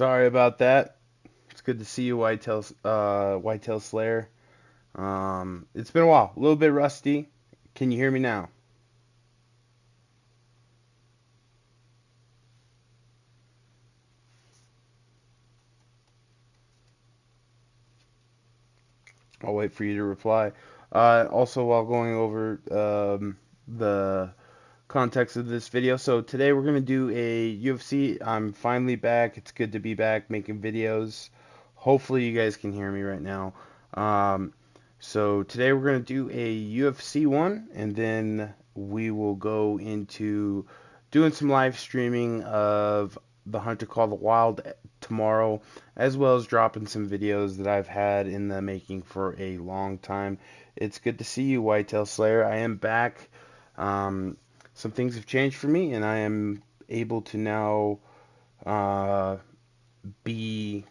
Sorry about that. It's good to see you, Whitetail Slayer. It's been a while, a little bit rusty. Can you hear me now? I'll wait for you to reply. Also, while going over the context of this video, so today we're gonna do a UFC. I'm finally back. It's good to be back making videos. Hopefully, you guys can hear me right now. Um, so today we're gonna do a UFC one, and then we will go into doing some live streaming of the Hunter Call the Wild tomorrow, as well as dropping some videos that I've had in the making for a long time. It's good to see you, Whitetail Slayer. I am back. Um, some things have changed for me, and I am able to now uh, be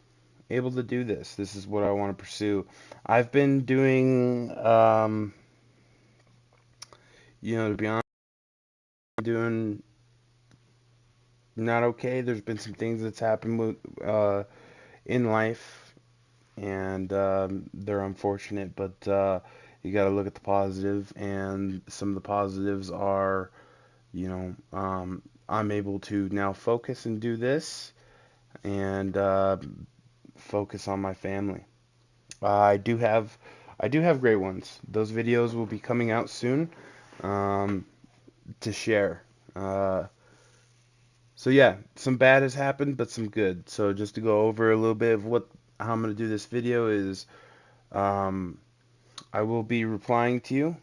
able to do this. This is what I want to pursue. I've been doing, to be honest, doing not okay. There's been some things that's happened in life, and they're unfortunate, but you got to look at the positive, and some of the positives are, I'm able to now focus and do this, and focus on my family. I do have I do have great ones. Those videos will be coming out soon um, to share. Uh, so yeah, some bad has happened, but some good. So just to go over a little bit of how I'm gonna do this video is um, I will be replying to you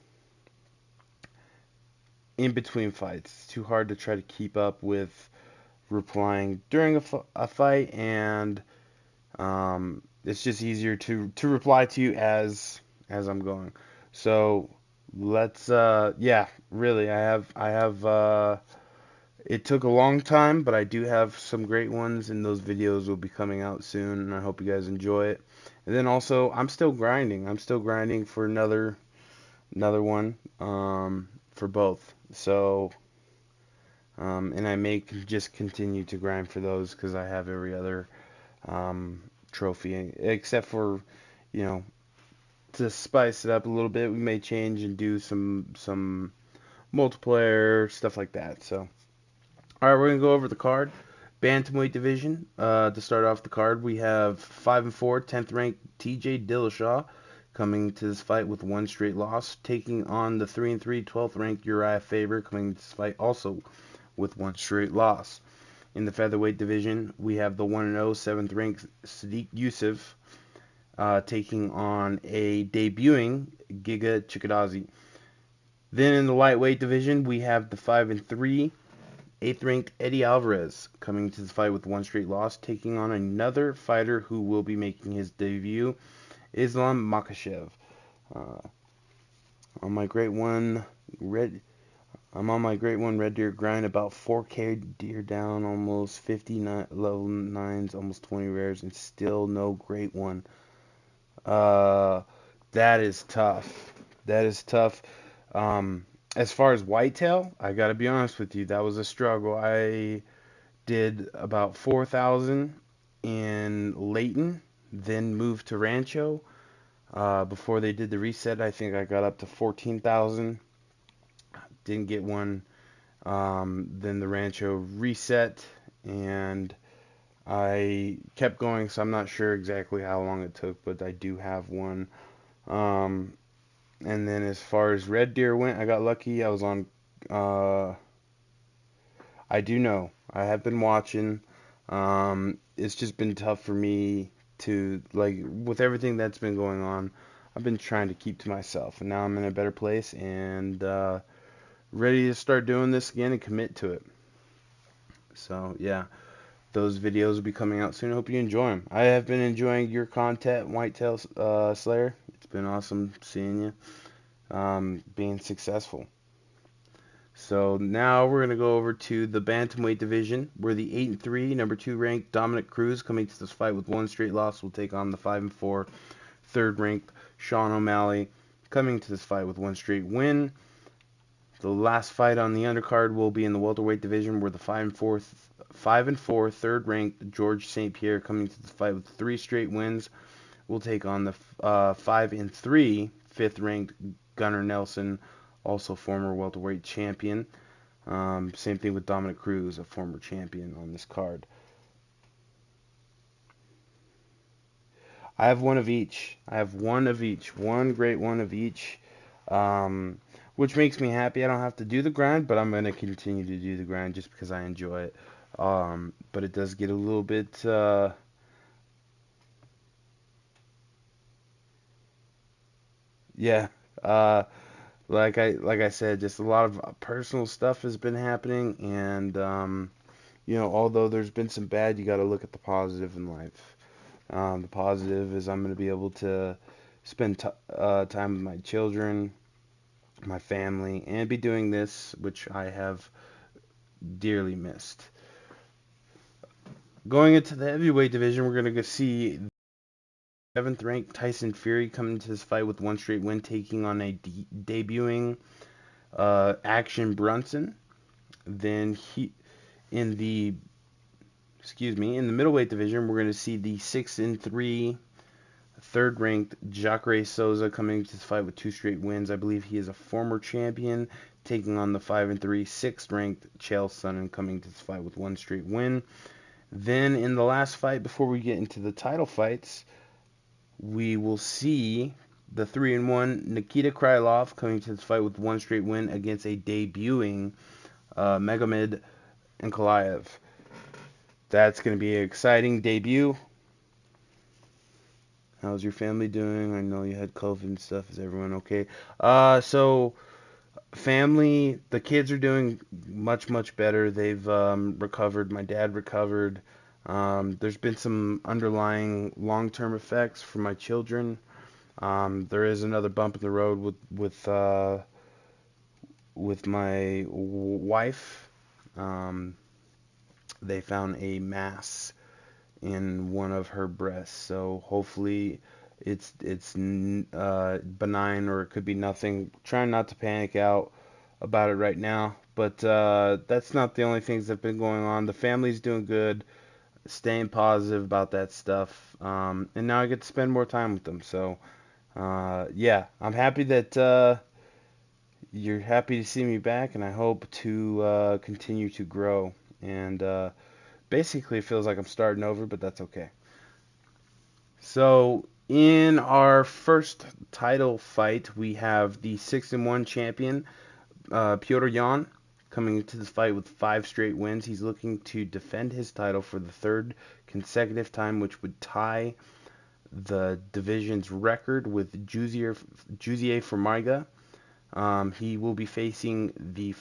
in between fights. It's too hard to try to keep up with replying during a fight, and it's just easier to reply to you as I'm going. So let's yeah, really I have it took a long time, but I do have some great ones, and those videos will be coming out soon, and I hope you guys enjoy it. And then also I'm still grinding. I'm still grinding for another one for both. So and I may just continue to grind for those because I have every other trophy, except for, you know, to spice it up a little bit, we may change and do some multiplayer stuff like that. So, all right, we're gonna go over the card. Bantamweight division. To start off the card, we have 5-4, 10th ranked T.J. Dillashaw coming to this fight with one straight loss, taking on the 3-3, 12th ranked Uriah Faber coming to this fight also with one straight loss. In the featherweight division, we have the 1-0, 7th ranked Sadiq Youssef taking on a debuting Giga Chikadze. Then in the lightweight division, we have the 5-3, 8th ranked Eddie Alvarez coming to the fight with one straight loss, taking on another fighter who will be making his debut, Islam Makhachev. Uh, on my great one, I'm on my great one Red Deer grind, about 4K deer down, almost 59 level 9s, almost 20 rares, and still no great one. Uh, that is tough. That is tough. As far as whitetail, I gotta be honest with you, that was a struggle. I did about 4,000 in Layton, then moved to Rancho. Before they did the reset, I think I got up to 14,000. Didn't get one. Then the Rancho reset, and I kept going, so I'm not sure exactly how long it took, but I do have one. Um, and then as far as red deer went, I got lucky. I was on. I do know. I have been watching. It's just been tough for me to, like, with everything that's been going on. I've been trying to keep to myself, and now I'm in a better place and ready to start doing this again and commit to it. So yeah. Those videos will be coming out soon. I hope you enjoy them. I have been enjoying your content, Whitetail Slayer. It's been awesome seeing you being successful. So now we're gonna go over to the bantamweight division, where the 8-3, number 2 ranked Dominic Cruz coming to this fight with one straight loss will take on the 5-4, 3rd ranked Sean O'Malley coming to this fight with one straight win. The last fight on the undercard will be in the welterweight division, where the 5-4 third-ranked George St. Pierre, coming to the fight with 3 straight wins, will take on the 5-3 fifth-ranked Gunnar Nelson, also former welterweight champion. Same thing with Dominic Cruz, a former champion on this card. I have one of each. One great one of each. Which makes me happy. I don't have to do the grind, but I'm going to continue to do the grind just because I enjoy it. But it does get a little bit, yeah. Uh, like I said, just a lot of personal stuff has been happening, and although there's been some bad, you got to look at the positive in life. The positive is I'm going to be able to spend time with my children, my family, and be doing this, which I have dearly missed. Going into the heavyweight division, we're going to see 7th ranked Tyson Fury coming to this fight with 1 straight win, taking on a debuting Action Brunson. Then in the in the middleweight division, we're going to see the 6-3 third-ranked Jacare Souza coming to this fight with 2 straight wins. I believe he is a former champion, taking on the 5-3 sixth-ranked Chael Sonnen, coming to this fight with 1 straight win. Then in the last fight, before we get into the title fights, we will see the 3-1 Nikita Krylov coming to this fight with 1 straight win against a debuting Magomed Ankalaev. That's going to be an exciting debut. How's your family doing? I know you had COVID and stuff. Is everyone okay? So family, the kids are doing much, much better. They've recovered. My dad recovered. There's been some underlying long-term effects for my children. There is another bump in the road with my wife. They found a mass in one of her breasts, so hopefully it's benign, or it could be nothing. Trying not to panic out about it right now, but that's not the only things that have been going on. The family's doing good, staying positive about that stuff, and now I get to spend more time with them. So yeah, I'm happy that you're happy to see me back, and I hope to continue to grow. And basically, it feels like I'm starting over, but that's okay. So, in our first title fight, we have the 6-1 champion, Pytr Yan, coming into this fight with 5 straight wins. He's looking to defend his title for the 3rd consecutive time, which would tie the division's record with Jussier Formiga. He will be facing the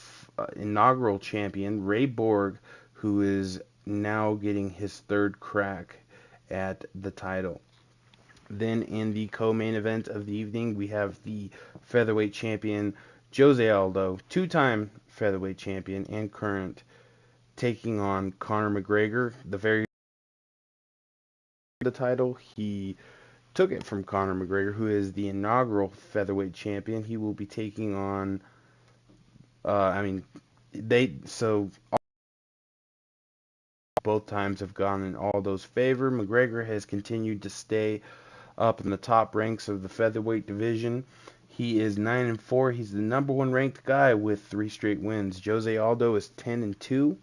inaugural champion, Ray Borg, who is now getting his 3rd crack at the title. Then in the co-main event of the evening, we have the featherweight champion, Jose Aldo, 2-time featherweight champion and current, taking on Connor McGregor. The title, he took it from Connor McGregor, who is the inaugural featherweight champion. He will be taking on, both times have gone in Aldo's favor. McGregor has continued to stay up in the top ranks of the featherweight division. He is 9-4. He's the number 1 ranked guy with 3 straight wins. Jose Aldo is 10-2.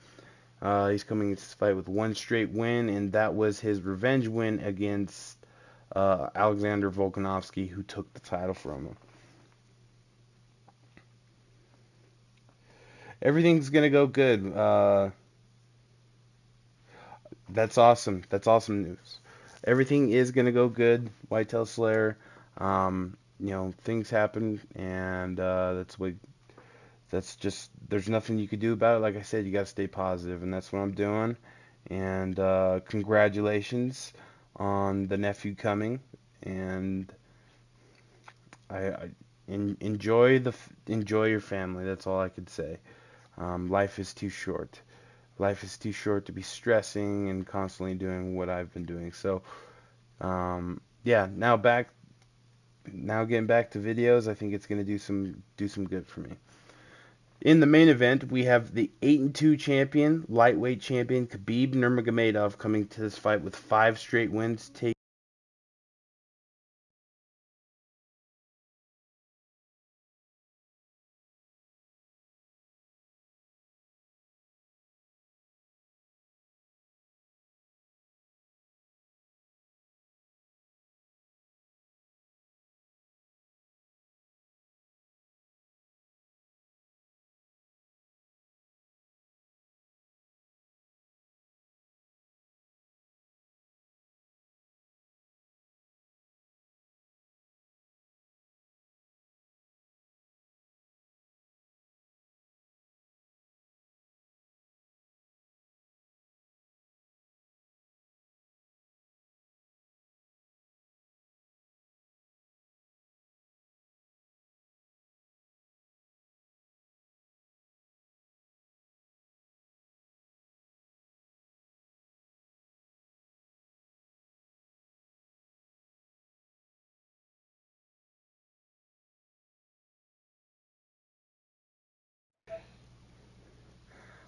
He's coming into this fight with 1 straight win, and that was his revenge win against Alexander Volkanovski, who took the title from him. Everything's gonna go good. That's awesome. That's awesome news. Everything is gonna go good. Whitetail Slayer. Things happen, and that's just, there's nothing you could do about it. Like I said, you gotta stay positive, and that's what I'm doing. And congratulations on the nephew coming, and enjoy your family. That's all I could say. Life is too short. Life is too short to be stressing and constantly doing what I've been doing. So, yeah. Now getting back to videos. I think it's gonna do some good for me. In the main event, we have the 8-2 champion, lightweight champion Khabib Nurmagomedov coming to this fight with 5 straight wins.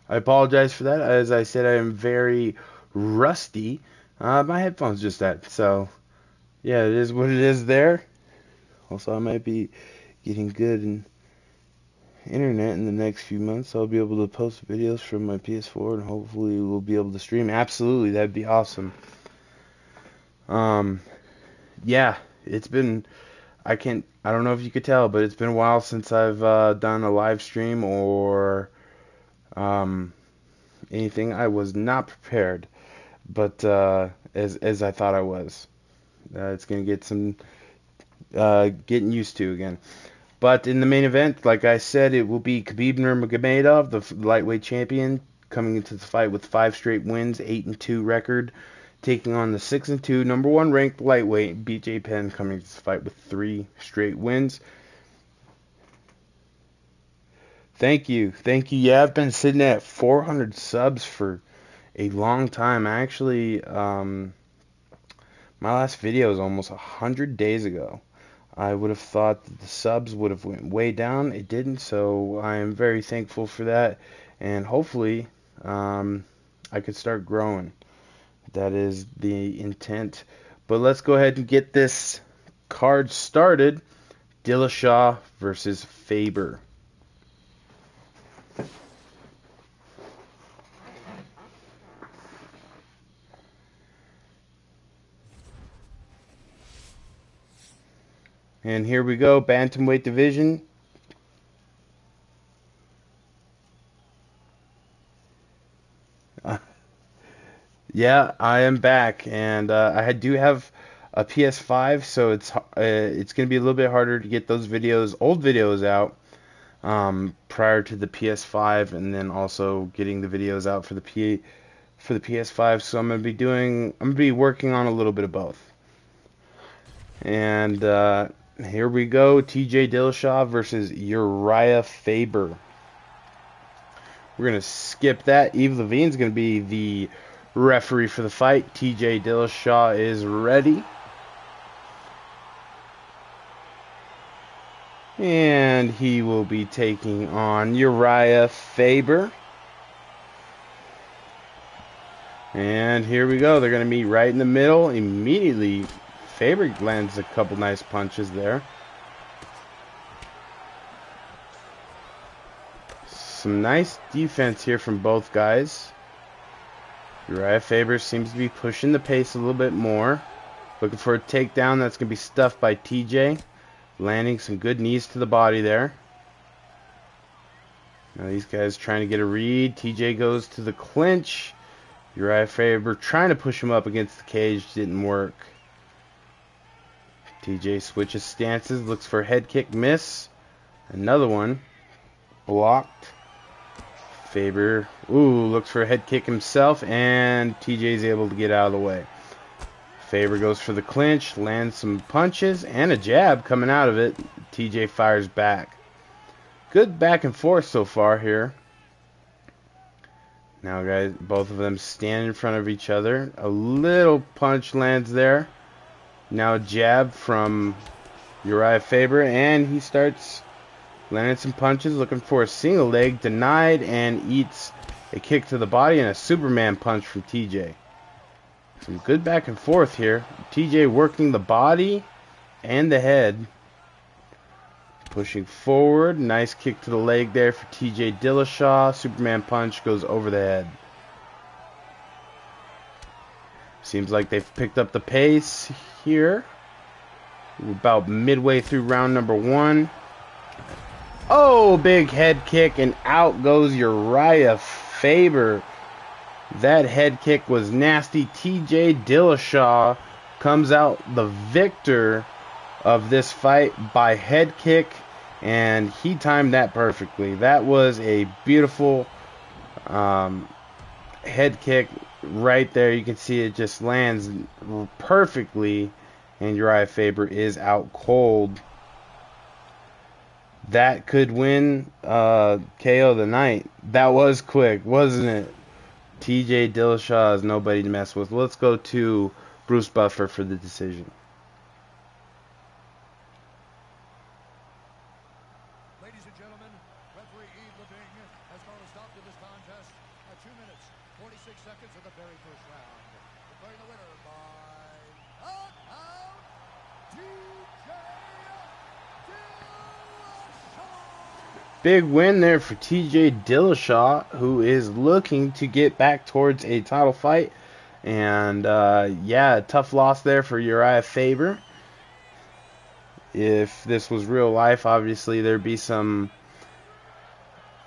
I apologize for that. As I said, I am very rusty. My headphones just that. So, yeah, it is what it is there. Also, I might be getting good in internet in the next few months. I'll be able to post videos from my PS4 and hopefully we'll be able to stream. Absolutely, that'd be awesome. Yeah, it's been, I don't know if you could tell, but it's been a while since I've done a live stream or anything. I was not prepared, but as I thought I was. It's gonna get some getting used to again. But in the main event, like I said, it will be Khabib Nurmagomedov, the lightweight champion, coming into the fight with 5 straight wins, 8-2 record, taking on the 6-2 number 1 ranked lightweight BJ Penn, coming to the fight with 3 straight wins. Thank you. Yeah, I've been sitting at 400 subs for a long time. Actually, my last video was almost 100 days ago. I would have thought that the subs would have went way down. It didn't, so I am very thankful for that. And hopefully, I could start growing. That is the intent. But let's go ahead and get this card started. Dillashaw versus Faber. And here we go, bantamweight division. Yeah, I am back, and I do have a PS5, so it's gonna be a little bit harder to get those old videos out, prior to the PS5, and then also getting the videos out for the PS5. So I'm gonna be working on a little bit of both. And here we go, TJ Dillashaw versus Uriah Faber. We're going to skip that. Eve Levine's going to be the referee for the fight. TJ Dillashaw is ready. And he will be taking on Uriah Faber. And here we go. They're going to meet right in the middle. Immediately, Faber lands a couple nice punches there. Some nice defense here from both guys. Uriah Faber seems to be pushing the pace a little bit more. Looking for a takedown. That's going to be stuffed by TJ. Landing some good knees to the body there. Now these guys trying to get a read. TJ goes to the clinch. Uriah Faber trying to push him up against the cage. Didn't work. TJ switches stances, looks for a head kick, miss. Another one. Blocked. Faber, looks for a head kick himself, and TJ's able to get out of the way. Faber goes for the clinch, lands some punches, and a jab coming out of it. TJ fires back. Good back and forth so far here. Now, guys, both of them stand in front of each other. A little punch lands there. Now a jab from Uriah Faber, and he starts landed some punches, looking for a single leg, denied, and eats a kick to the body and a Superman punch from TJ. Some good back and forth here. TJ working the body and the head. Pushing forward. Nice kick to the leg there for TJ Dillashaw. Superman punch goes over the head. Seems like they've picked up the pace here. We're about midway through round number 1. Oh, big head kick, and out goes Uriah Faber. That head kick was nasty. TJ Dillashaw comes out the victor of this fight by head kick, and he timed that perfectly. That was a beautiful head kick right there. You can see it just lands perfectly, and Uriah Faber is out cold. That could win KO the night. That was quick, wasn't it? TJ Dillashaw is nobody to mess with. Let's go to Bruce Buffer for the decision. Ladies and gentlemen, referee Eve Levine has called a stop to this contest at 2 minutes, 46 seconds of the very first round. Declaring the winner by knockout, TJ Dillashaw. Big win there for TJ Dillashaw, who is looking to get back towards a title fight. And yeah, tough loss there for Uriah Faber. If this was real life, obviously there'd be some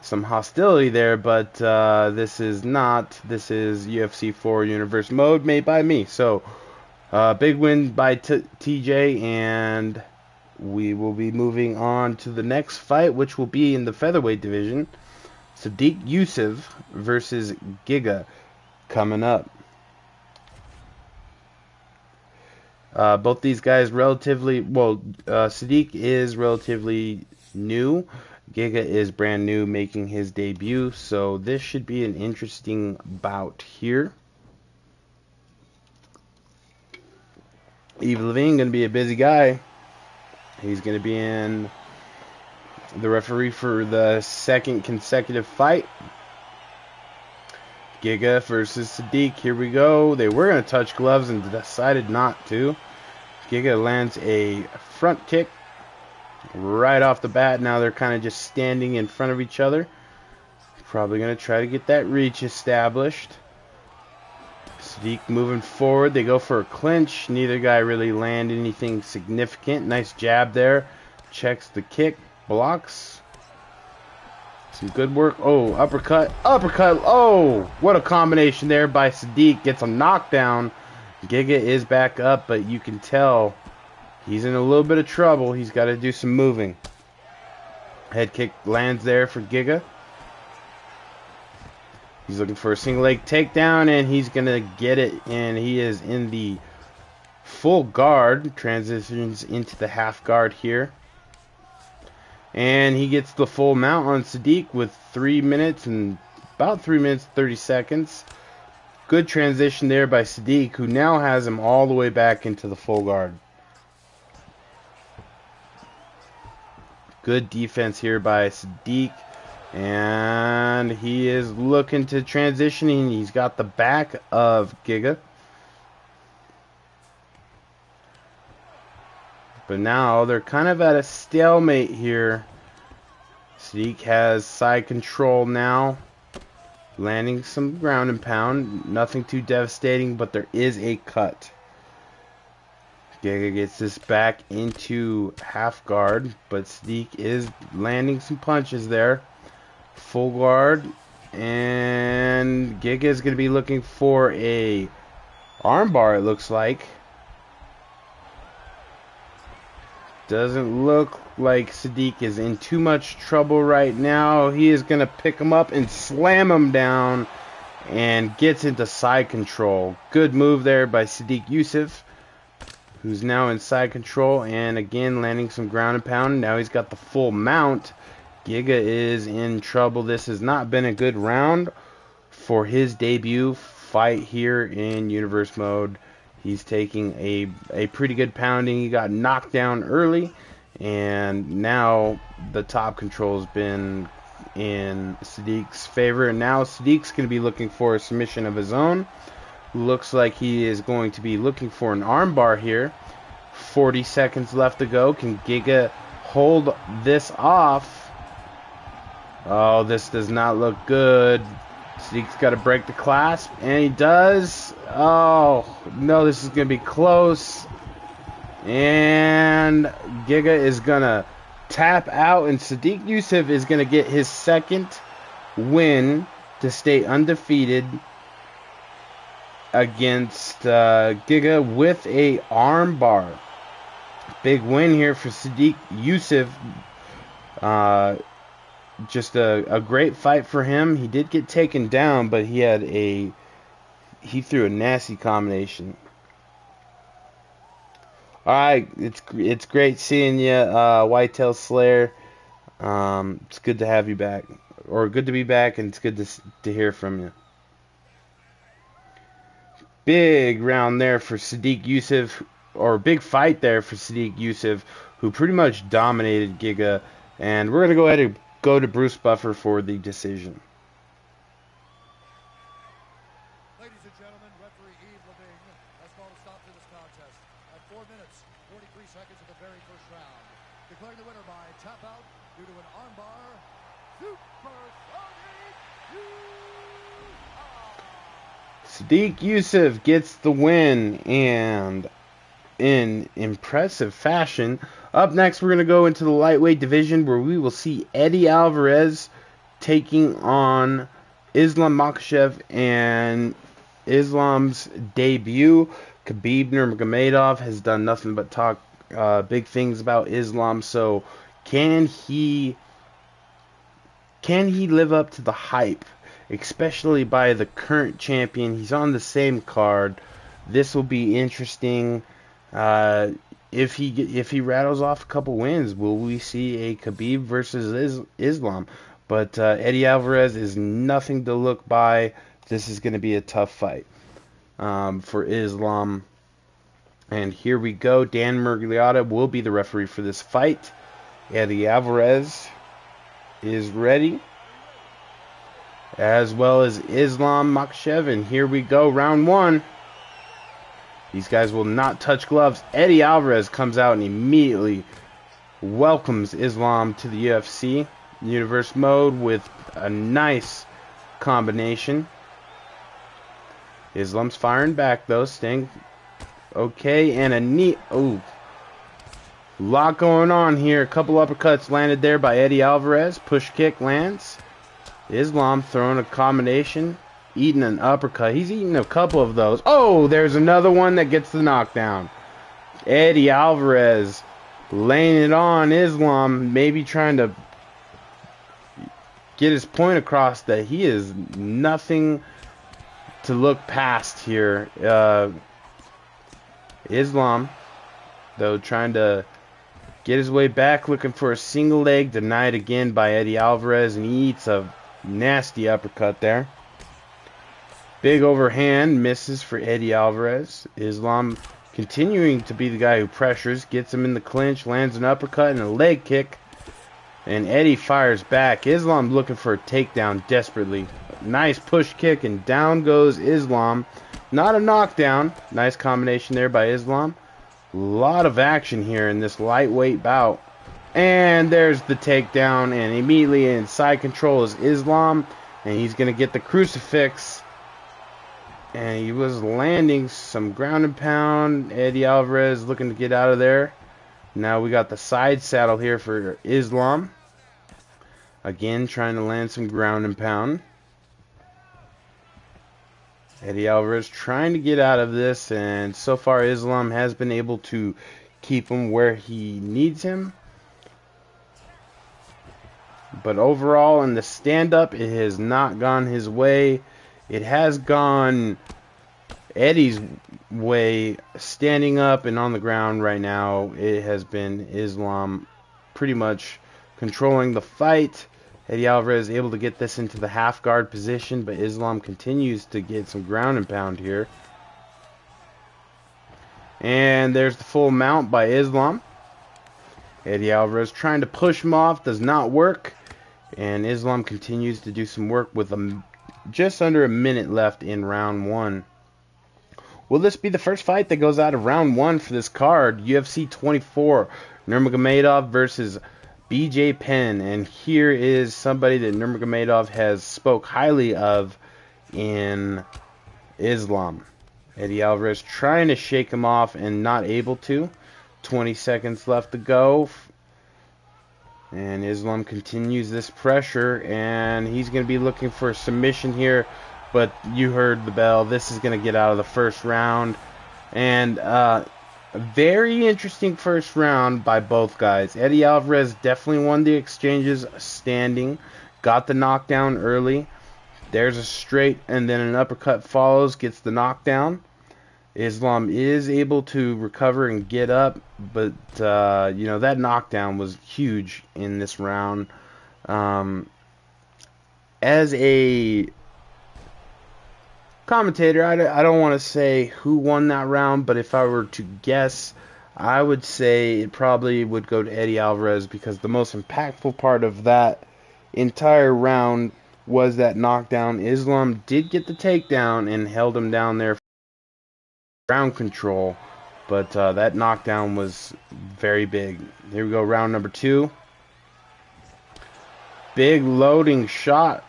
hostility there, but this is not. This is UFC 4 Universe Mode made by me. So big win by TJ, and we will be moving on to the next fight, which will be in the featherweight division. Sodiq Yusuff versus Giga coming up. Both these guys relatively, well, Sodiq is relatively new. Giga is brand new, making his debut. So this should be an interesting bout here. Eve Levine going to be a busy guy. He's going to be in the referee for the second consecutive fight. Giga versus Sodiq. Here we go. They were going to touch gloves and decided not to. Giga lands a front kick right off the bat. Now they're kind of just standing in front of each other. Probably going to try to get that reach established. Sodiq moving forward. They go for a clinch. Neither guy really land anything significant. Nice jab there. Checks the kick. Blocks. Some good work. Oh, uppercut. Uppercut. Oh, what a combination there by Sodiq. Gets a knockdown. Giga is back up, but you can tell he's in a little bit of trouble. He's got to do some moving. Head kick lands there for Giga. He's looking for a single leg takedown, and he's going to get it, and he is in the full guard. Transitions into the half guard here. And he gets the full mount on Sodiq with 3 minutes and about 3 minutes 30 seconds. Good transition there by Sodiq, who now has him all the way back into the full guard. Good defense here by Sodiq. And he is looking to transition. He's got the back of Giga. But now they're kind of at a stalemate here. Sodiq has side control now. Landing some ground and pound. Nothing too devastating, but there is a cut. Giga gets this back into half guard, but Sodiq is landing some punches there. Full guard, and Giga is going to be looking for a armbar, it looks like. Doesn't look like Sodiq is in too much trouble right now. He is going to pick him up and slam him down, and gets into side control. Good move there by Sodiq Yusuff, who's now in side control, and again landing some ground and pound. Now he's got the full mount. Giga is in trouble. This has not been a good round for his debut fight here in Universe Mode. He's taking a pretty good pounding. He got knocked down early, And now the top control has been in Sadiq's favor. And now Sadiq's going to be looking for a submission of his own. Looks like he is going to be looking for an armbar here. 40 seconds left to go. Can Giga hold this off? Oh, this does not look good. Sadiq's got to break the clasp, and he does. Oh, no, this is going to be close. And Giga is going to tap out, and Sadiq Yusuff is going to get his second win to stay undefeated against Giga with a armbar. Big win here for Sadiq Yusuff. Just a great fight for him. He did get taken down, but he threw a nasty combination. All right, it's great seeing you, Whitetail Slayer. It's good to have you back, or good to be back, and it's good to hear from you. Big round there for Sadiq Yusuff, or big fight there for Sadiq Yusuff, who pretty much dominated Giga. And we're gonna go ahead and go to Bruce Buffer for the decision. Ladies and gentlemen, referee Yves Leving has called a stop to this contest at 4 minutes, 43 seconds of the very first round. Declaring the winner by tap out due to an armbar, Sadiq Yusuff gets the win, and in impressive fashion. Up next, we're going to go into the lightweight division, where we will see Eddie Alvarez taking on Islam Makhachev, and Islam's debut. Khabib Nurmagomedov has done nothing but talk big things about Islam. So can he live up to the hype, especially by the current champion? He's on the same card. This will be interesting. If he rattles off a couple wins, will we see a Khabib versus Islam? But Eddie Alvarez is nothing to look by. This is going to be a tough fight for Islam. And here we go. Dan Murgliata will be the referee for this fight. Eddie Alvarez is ready, as well as Islam Makhachev. And here we go, round one. These guys will not touch gloves. Eddie Alvarez comes out and immediately welcomes Islam to the UFC Universe mode with a nice combination. Islam's firing back though, staying okay, and a knee. Oh, lot going on here. A couple uppercuts landed there by Eddie Alvarez. Push kick lands. Islam throwing a combination. Eating an uppercut. He's eating a couple of those. Oh, there's another one that gets the knockdown. Eddie Alvarez laying it on Islam, maybe trying to get his point across that he is nothing to look past here. Islam, though, trying to get his way back, looking for a single leg, denied again by Eddie Alvarez, and he eats a nasty uppercut there. Big overhand, misses for Eddie Alvarez. Islam continuing to be the guy who pressures, gets him in the clinch, lands an uppercut and a leg kick. And Eddie fires back. Islam looking for a takedown desperately. Nice push kick, and down goes Islam. Not a knockdown. Nice combination there by Islam. A lot of action here in this lightweight bout. And there's the takedown, and immediately in side control is Islam. And he's going to get the crucifix. And he was landing some ground and pound. Eddie Alvarez looking to get out of there. Now we got the side saddle here for Islam. Again, trying to land some ground and pound. Eddie Alvarez trying to get out of this. And so far, Islam has been able to keep him where he needs him. But overall, in the stand-up, it has not gone his way. It has gone Eddie's way, standing up and on the ground right now. It has been Islam pretty much controlling the fight. Eddie Alvarez able to get this into the half guard position, but Islam continues to get some ground and pound here. And there's the full mount by Islam. Eddie Alvarez trying to push him off, does not work. And Islam continues to do some work with just under a minute left in round 1. Will this be the first fight that goes out of round 1 for this card? UFC 24, Nurmagomedov versus BJ Penn. And here is somebody that Nurmagomedov has spoke highly of in Islam. Eddie Alvarez trying to shake him off and not able to. 20 seconds left to go. And Islam continues this pressure, and he's going to be looking for a submission here. But you heard the bell. This is going to get out of the first round. And a very interesting first round by both guys. Eddie Alvarez definitely won the exchanges standing. Got the knockdown early. There's a straight, and then an uppercut follows, gets the knockdown. Islam is able to recover and get up, but that knockdown was huge in this round. As a commentator, I don't want to say who won that round, but if I were to guess, I would say it probably would go to Eddie Alvarez, because the most impactful part of that entire round was that knockdown. Islam did get the takedown and held him down there for ground control, but that knockdown was very big. Here we go, round number 2. Big loading shot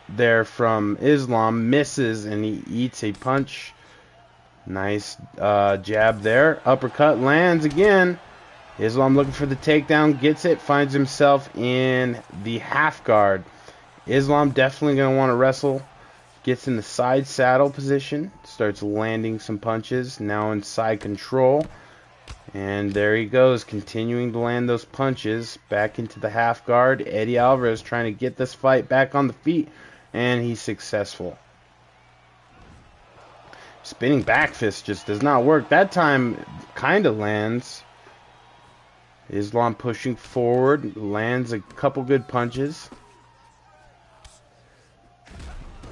there from Islam, misses, and he eats a punch. Nice jab there. Uppercut lands again. Islam looking for the takedown, gets it, finds himself in the half guard. Islam definitely going to want to wrestle. Gets in the side saddle position, starts landing some punches, now in side control. And there he goes, continuing to land those punches back into the half guard. Eddie Alvarez trying to get this fight back on the feet, and he's successful. Spinning back fist just does not work. That time kind of lands. Islam pushing forward, lands a couple good punches.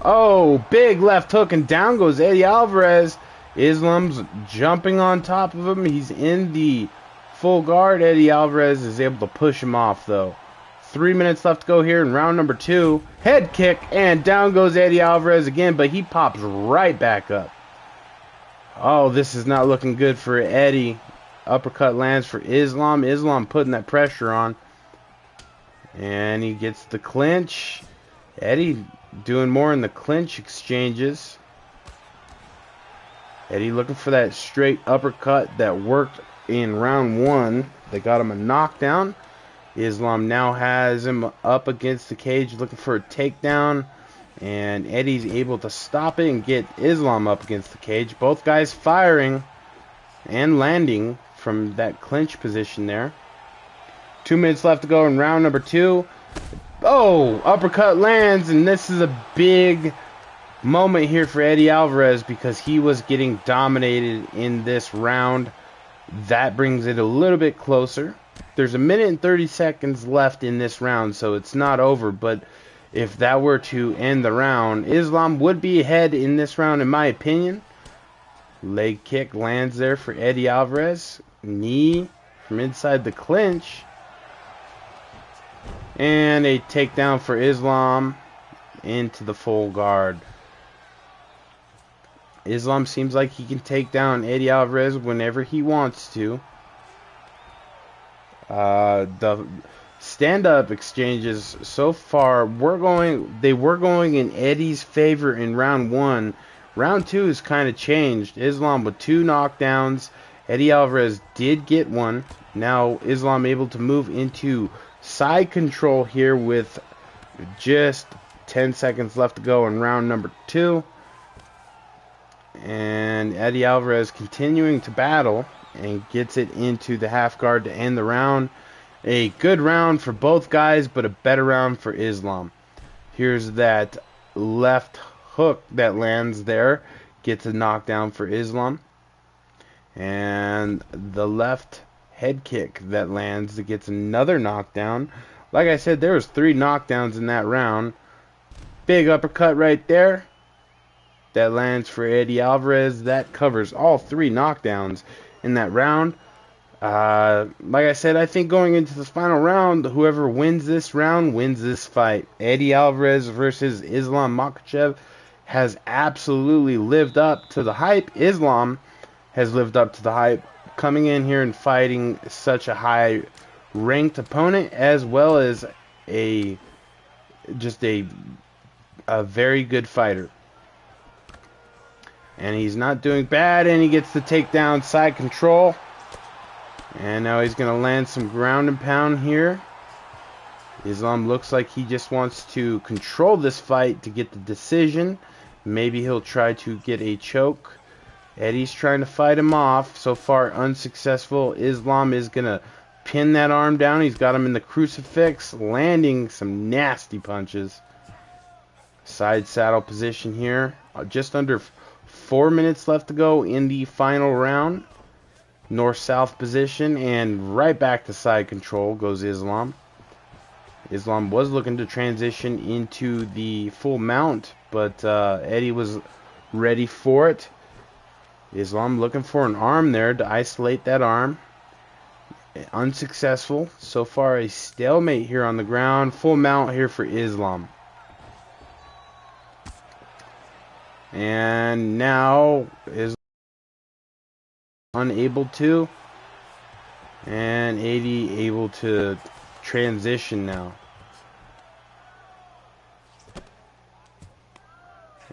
Oh, big left hook, and down goes Eddie Alvarez. Islam's jumping on top of him. He's in the full guard. Eddie Alvarez is able to push him off, though. 3 minutes left to go here in round number 2. Head kick, and down goes Eddie Alvarez again, but he pops right back up. Oh, this is not looking good for Eddie. Uppercut lands for Islam. Islam putting that pressure on. And he gets the clinch. Eddie doing more in the clinch exchanges. Eddie looking for that straight uppercut that worked in round 1. They got him a knockdown. Islam now has him up against the cage looking for a takedown. And Eddie's able to stop it and get Islam up against the cage. Both guys firing and landing from that clinch position there. 2 minutes left to go in round number 2. Oh, uppercut lands, and this is a big moment here for Eddie Alvarez because he was getting dominated in this round. That brings it a little bit closer. There's a minute and 30 seconds left in this round, so it's not over, but if that were to end the round, Islam would be ahead in this round, in my opinion. Leg kick lands there for Eddie Alvarez. Knee from inside the clinch. And a takedown for Islam into the full guard. Islam seems like he can take down Eddie Alvarez whenever he wants to. The stand-up exchanges so far were going in Eddie's favor in round 1. Round 2 has kind of changed. Islam with 2 knockdowns. Eddie Alvarez did get one. Now Islam able to move into side control here with just 10 seconds left to go in round number 2. And Eddie Alvarez continuing to battle and gets it into the half guard to end the round. A good round for both guys, but a better round for Islam. Here's that left hook that lands there. Gets a knockdown for Islam. And the left head kick that lands that gets another knockdown. Like I said, there was 3 knockdowns in that round. Big uppercut right there. That lands for Eddie Alvarez. That covers all 3 knockdowns in that round. Like I said, I think going into this final round, whoever wins this round wins this fight. Eddie Alvarez versus Islam Makhachev has absolutely lived up to the hype. Islam has lived up to the hype, coming in here and fighting such a high-ranked opponent, as well as a very good fighter. And he's not doing bad, and he gets the takedown, side control. And now he's going to land some ground and pound here. Islam looks like he just wants to control this fight to get the decision. Maybe he'll try to get a choke. Eddie's trying to fight him off. So far unsuccessful. Islam is going to pin that arm down. He's got him in the crucifix, landing some nasty punches. Side saddle position here. Just under 4 minutes left to go in the final round. North-south position, and right back to side control goes Islam. Islam was looking to transition into the full mount, but Eddie was ready for it. Islam looking for an arm there to isolate that arm. Unsuccessful. So far a stalemate here on the ground. Full mount here for Islam. And now Islam unable to, and 80 able to transition now.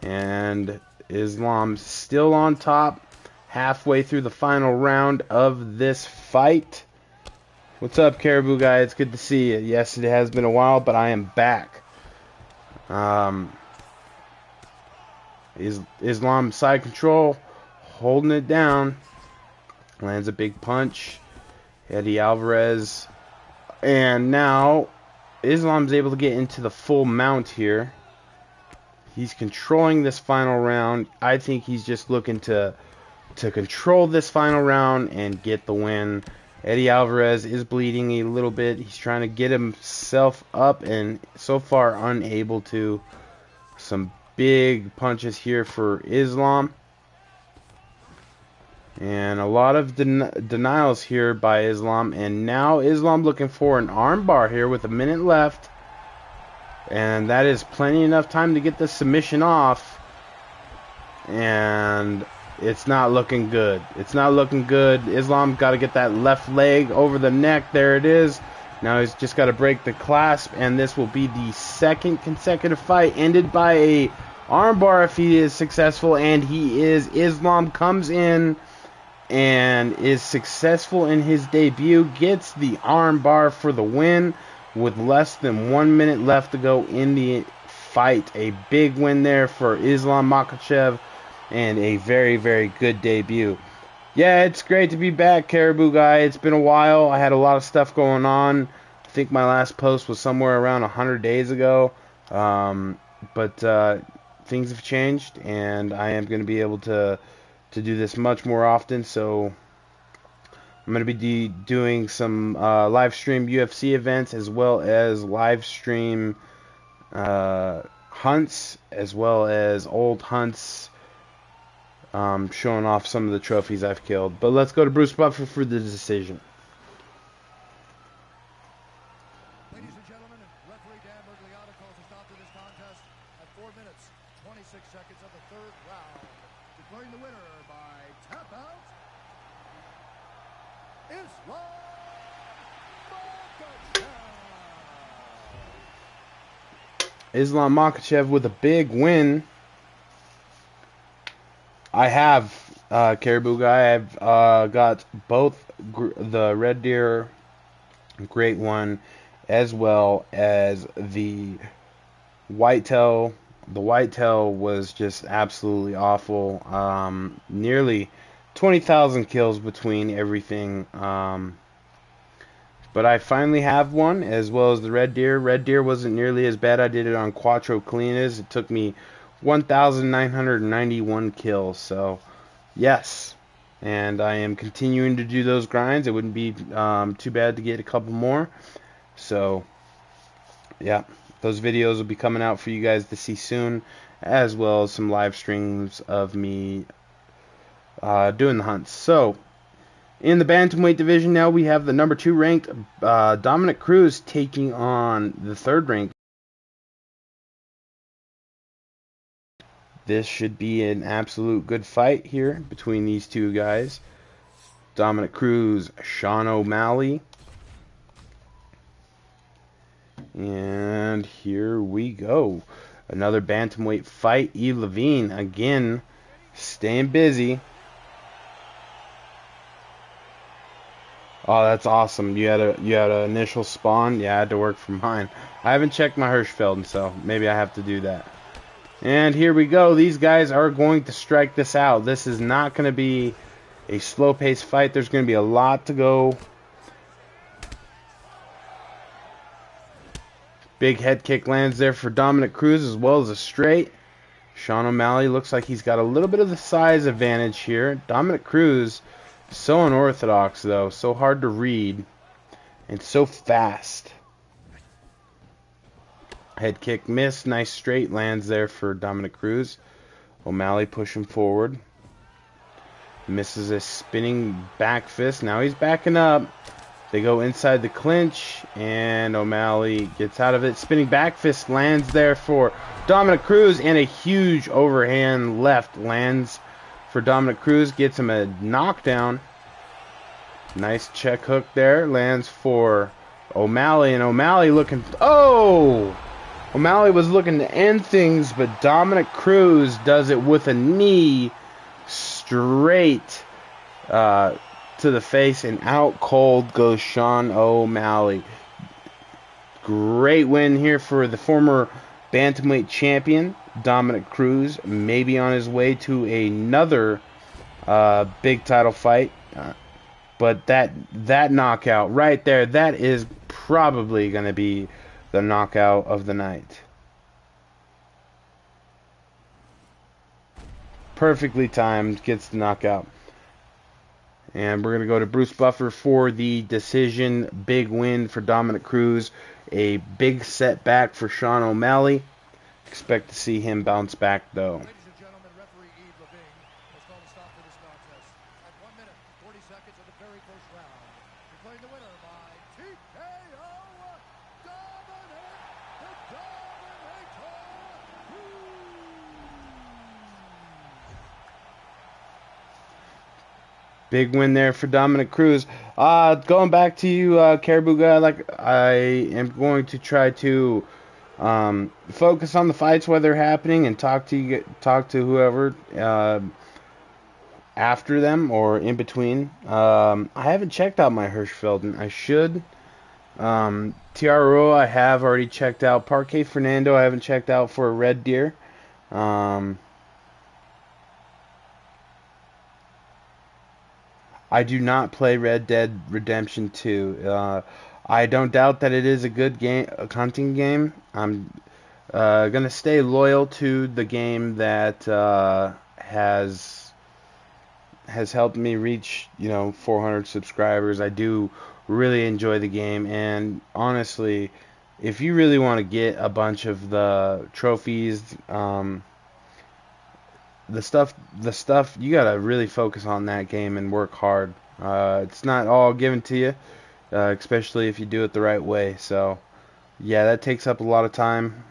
And Islam still on top, halfway through the final round of this fight. What's up, Caribou Guy? It's good to see you. Yes, it has been a while, but I am back. Islam side control, holding it down. Lands a big punch. Eddie Alvarez. And now Islam's able to get into the full mount here. He's controlling this final round. I think he's just looking to control this final round and get the win. Eddie Alvarez is bleeding a little bit. He's trying to get himself up, and so far unable to. Some big punches here for Islam. And a lot of denials here by Islam. And now Islam looking for an armbar here with a minute left. And that is plenty enough time to get the submission off. And it's not looking good. It's not looking good. Islam got to get that left leg over the neck. There it is. Now he's just got to break the clasp. And this will be the second consecutive fight ended by a armbar if he is successful. And he is. Islam comes in and is successful in his debut, gets the arm bar for the win with less than 1 minute left to go in the fight. A big win there for Islam Makhachev, and a very, very good debut. Yeah, it's great to be back, Caribou Guy. It's been a while. I had a lot of stuff going on. I think my last post was somewhere around 100 days ago. But things have changed, and I am going to be able to do this much more often. So I'm going to be doing some live stream UFC events, as well as live stream hunts, as well as old hunts, showing off some of the trophies I've killed. But let's go to Bruce Buffer for the decision. Ladies and gentlemen, referee Dan Bergliano calls a stop to this contest at 4 minutes, 26 seconds of the third round, declaring the winner by tap out, Islam Makhachev. Islam Makhachev with a big win. I have, Caribou Guy, I've got both the Red Deer Great One, as well as the Whitetail. The Whitetail was just absolutely awful. Nearly 20,000 kills between everything. But I finally have one, as well as the Red Deer. Red Deer wasn't nearly as bad. I did it on Quattro Cleanas. It took me 1,991 kills. So, yes. And I am continuing to do those grinds. It wouldn't be too bad to get a couple more. So, yeah. Those videos will be coming out for you guys to see soon, as well as some live streams of me doing the hunts. So, In the bantamweight division now, we have the number 2 ranked Dominic Cruz taking on the 3rd ranked. This should be an absolute good fight here between these two guys. Dominic Cruz, Sean O'Malley. And here we go. Another bantamweight fight. E. Levine again staying busy. Oh, that's awesome. You had an initial spawn. Yeah, I had to work for mine. I haven't checked my Hirschfeld, so maybe I have to do that. And here we go. These guys are going to strike this out. This is not going to be a slow-paced fight. There's going to be a lot to go. Big head kick lands there for Dominic Cruz as well as a straight. Sean O'Malley looks like he's got a little bit of the size advantage here. Dominic Cruz, so unorthodox though, so hard to read, and so fast. Head kick missed, nice straight lands there for Dominic Cruz. O'Malley pushing forward. Misses a spinning back fist. Now he's backing up. They go inside the clinch, and O'Malley gets out of it. Spinning back fist lands there for Dominic Cruz, and a huge overhand left lands for Dominic Cruz. Gets him a knockdown. Nice check hook there. Lands for O'Malley, and O'Malley looking... Oh! O'Malley was looking to end things, but Dominic Cruz does it with a knee straight to the face, and out cold goes Sean O'Malley. Great win here for the former bantamweight champion, Dominic Cruz. Maybe on his way to another big title fight. But that knockout right there, that is probably going to be the knockout of the night. Perfectly timed, gets the knockout. And we're going to go to Bruce Buffer for the decision. Big win for Dominic Cruz. A big setback for Sean O'Malley. Expect to see him bounce back, though. Ladies and gentlemen, referee Eve Levine has called a stop to this contest at 1 minute, 40 seconds of the very first round. Declaring the winner by TKO, Dominic the Dominator Cruz. Big win there for Dominic Cruz. Going back to you, Caribou Guy, I am going to try to focus on the fights while they're happening and talk to whoever after them or in between. I haven't checked out my Hirschfeld, and I should. TRO I have already checked out. Parque Fernando I haven't checked out for a Red Deer. I do not play Red Dead Redemption 2. I don't doubt that it is a good game, a hunting game. I'm gonna stay loyal to the game that has helped me reach 400 subscribers. I do really enjoy the game, and honestly, if you really want to get a bunch of the trophies, the stuff you gotta really focus on that game and work hard. It's not all given to you, especially if you do it the right way. So yeah, that takes up a lot of time,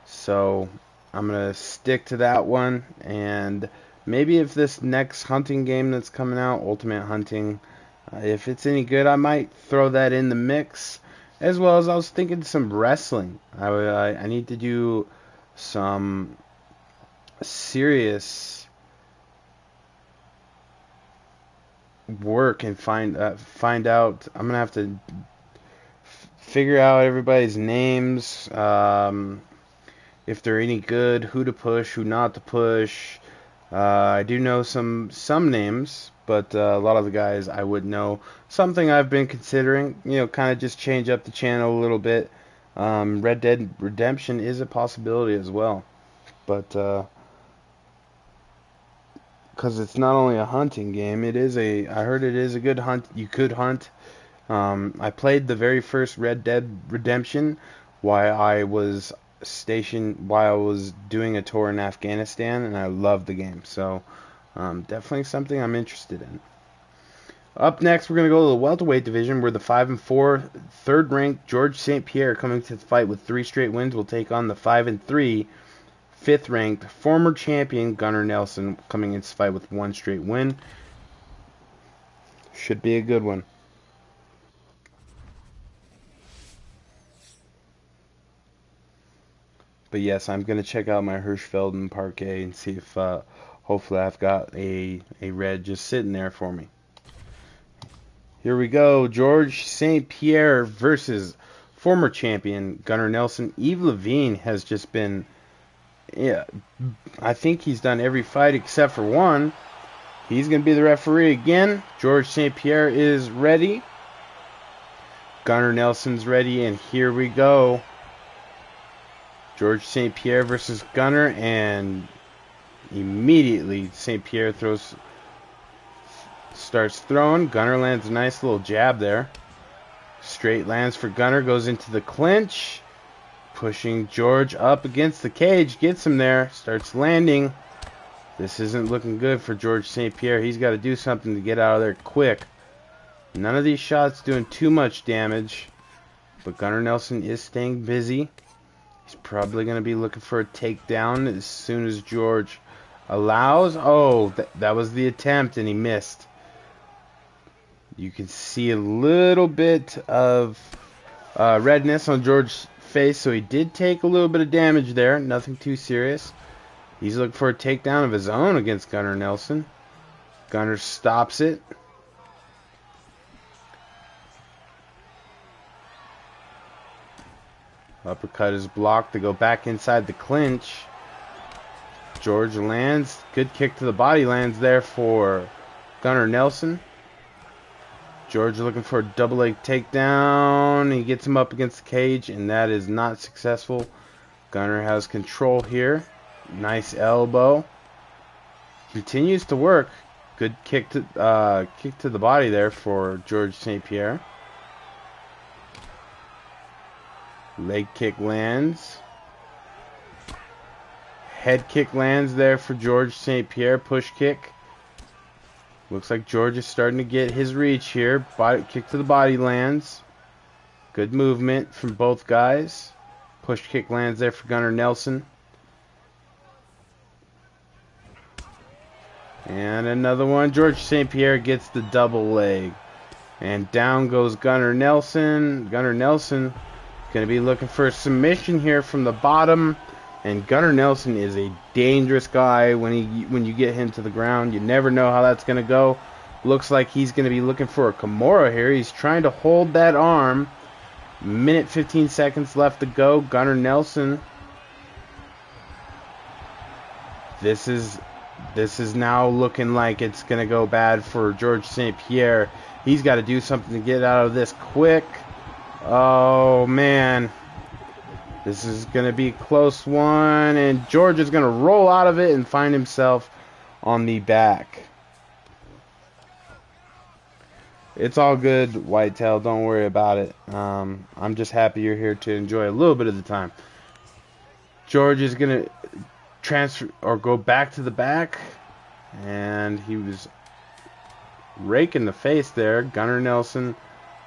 so I'm gonna stick to that one. And maybe if this next hunting game that's coming out, Ultimate Hunting, if it's any good, I might throw that in the mix, as well as I was thinking some wrestling. I need to do some serious work and find out. I'm gonna have to figure out everybody's names, if they're any good, who to push, who not to push. I do know some names, but a lot of the guys I wouldn't know. Something I've been considering, kind of just change up the channel a little bit. Red Dead Redemption is a possibility as well, but because it's not only a hunting game, I heard it is a good hunt. You could hunt. I played the very first Red Dead Redemption while I was doing a tour in Afghanistan, and I loved the game. So definitely something I'm interested in. Up next, we're going to go to the welterweight division, where the 5-4 third-ranked George St. Pierre, coming to the fight with 3 straight wins, will take on the 5-3 fifth-ranked former champion Gunnar Nelson, coming into the fight with 1 straight win. Should be a good one. But yes, I'm going to check out my Hirschfelden parquet and see if hopefully I've got a red just sitting there for me. Here we go. George St. Pierre versus former champion Gunnar Nelson. Yves Lavigne has just been, I think he's done every fight except for one. He's going to be the referee again. George St. Pierre is ready. Gunnar Nelson's ready, and here we go. George St. Pierre versus Gunnar, and immediately St. Pierre starts throwing. Gunnar lands a nice little jab there. Straight lands for Gunnar, goes into the clinch. Pushing George up against the cage, gets him there, starts landing. This isn't looking good for George St. Pierre. He's got to do something to get out of there quick. None of these shots doing too much damage, but Gunnar Nelson is staying busy. He's probably going to be looking for a takedown as soon as George allows. Oh, that was the attempt, and he missed. You can see a little bit of redness on George's face, so he did take a little bit of damage there. Nothing too serious. He's looking for a takedown of his own against Gunnar Nelson. Gunnar stops it. Uppercut is blocked to go back inside the clinch. George lands. Good kick to the body lands there for Gunnar Nelson. George looking for a double leg takedown. He gets him up against the cage, and that is not successful. Gunnar has control here. Nice elbow. Continues to work. Good kick to the body there for George St. Pierre. Leg kick lands. Head kick lands there for George St. Pierre. Push kick. Looks like George is starting to get his reach here. Body kick to the body lands. Good movement from both guys. Push kick lands there for Gunnar Nelson. And another one. George St. Pierre gets the double leg. And down goes Gunnar Nelson. Gunnar Nelson going to be looking for a submission here from the bottom. And Gunnar Nelson is a dangerous guy when you get him to the ground. You never know how that's going to go. Looks like he's going to be looking for a Kimura here. He's trying to hold that arm. Minute 15 seconds left to go. Gunnar Nelson. This is now looking like it's going to go bad for George St. Pierre. He's got to do something to get out of this quick. Oh, man. This is going to be a close one, and George is going to roll out of it and find himself on the back. It's all good, Whitetail. Don't worry about it. I'm just happy you're here to enjoy a little bit of the time. George is going to transfer or go back to the back, and he was raking the face there. Gunnar Nelson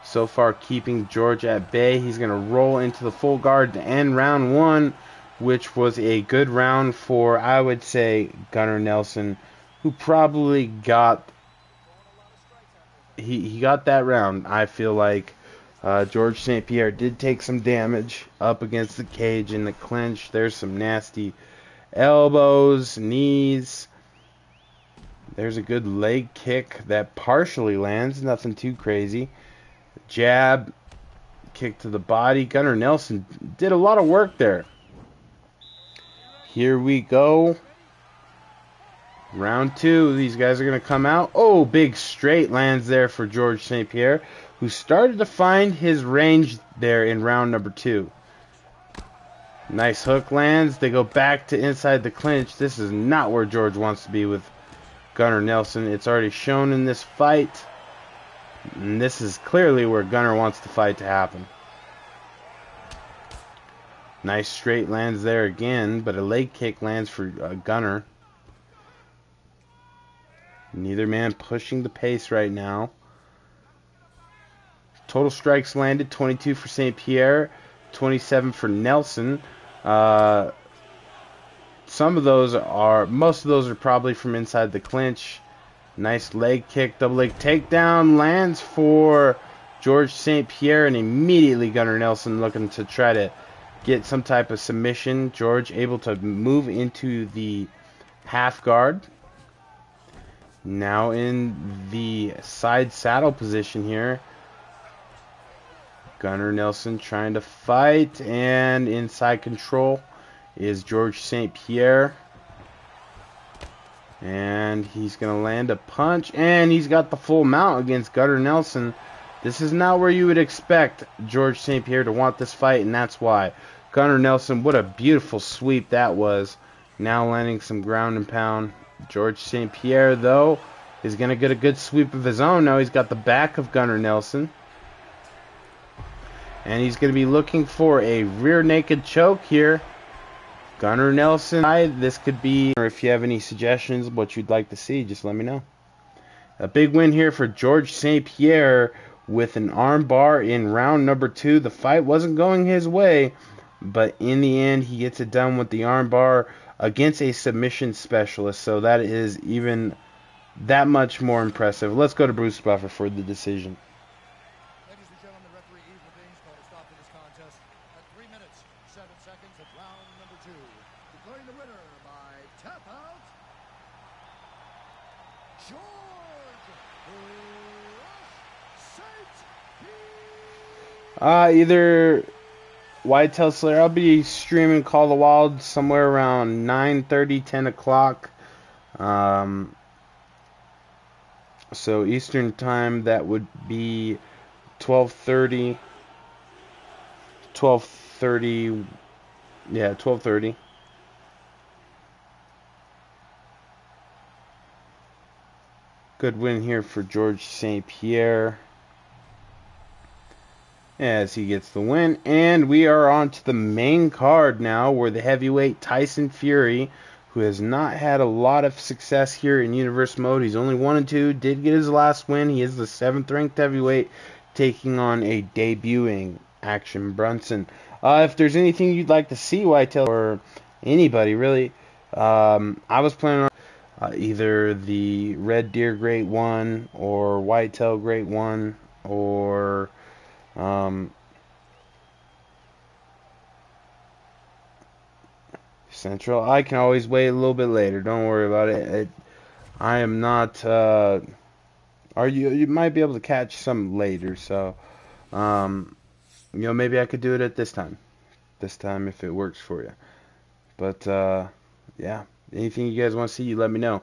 so far keeping George at bay. He's going to roll into the full guard to end round 1, which was a good round for, I would say, Gunnar Nelson, who probably got he got that round. I feel like George St. Pierre did take some damage up against the cage in the clinch. There's some nasty elbows, knees. There's a good leg kick that partially lands, nothing too crazy. Jab, kick to the body. Gunnar Nelson did a lot of work there. Here we go. Round 2. These guys are going to come out. Oh, big straight lands there for George St. Pierre, who started to find his range there in round number 2. Nice hook lands. They go back to inside the clinch. This is not where George wants to be with Gunnar Nelson. It's already shown in this fight. And this is clearly where Gunnar wants the fight to happen. Nice straight lands there again, but a leg kick lands for Gunnar. Neither man pushing the pace right now. Total strikes landed, 22 for St. Pierre, 27 for Nelson. Most of those are probably from inside the clinch. Nice leg kick, double leg takedown, lands for George St. Pierre, and immediately Gunnar Nelson looking to try to get some type of submission. George able to move into the half guard. Now in the side saddle position here. Gunnar Nelson trying to fight, and inside control is George St. Pierre. And he's going to land a punch, and he's got the full mount against Gunnar Nelson. This is not where you would expect George St. Pierre to want this fight, and that's why. Gunnar Nelson, what a beautiful sweep that was. Now landing some ground and pound. George St. Pierre, though, is going to get a good sweep of his own. Now he's got the back of Gunnar Nelson. And he's going to be looking for a rear naked choke here. Gunnar Nelson, this could be, or if you have any suggestions of what you'd like to see, just let me know. A big win here for George St. Pierre with an arm bar in round number 2. The fight wasn't going his way, but in the end, he gets it done with the arm bar against a submission specialist. So that is even that much more impressive. Let's go to Bruce Buffer for the decision. Ladies and gentlemen, referee Yves Levine's called a stop to this contest at 3 minutes, 7 seconds of round number 2. Declaring the winner by tap out, George St. Pierre. Either Whitetail Slayer, I'll be streaming Call of the Wild somewhere around 9:30, 10 o'clock. So Eastern time, that would be 12:30. 12:30. Yeah, 12:30. Good win here for George St. Pierre as he gets the win. And we are on to the main card now, where the heavyweight Tyson Fury, who has not had a lot of success here in Universe Mode. He's only 1-2, did get his last win. He is the 7th ranked heavyweight, taking on a debuting Action Brunson. If there's anything you'd like to see, Whitetail, or anybody really, I was planning on either the Red Deer Great 1 or Whitetail Great 1 or Central. I can always wait a little bit later. Don't worry about it. I am not. You might be able to catch some later. So, maybe I could do it at this time. This time, if it works for you. But yeah, anything you guys want to see, you let me know.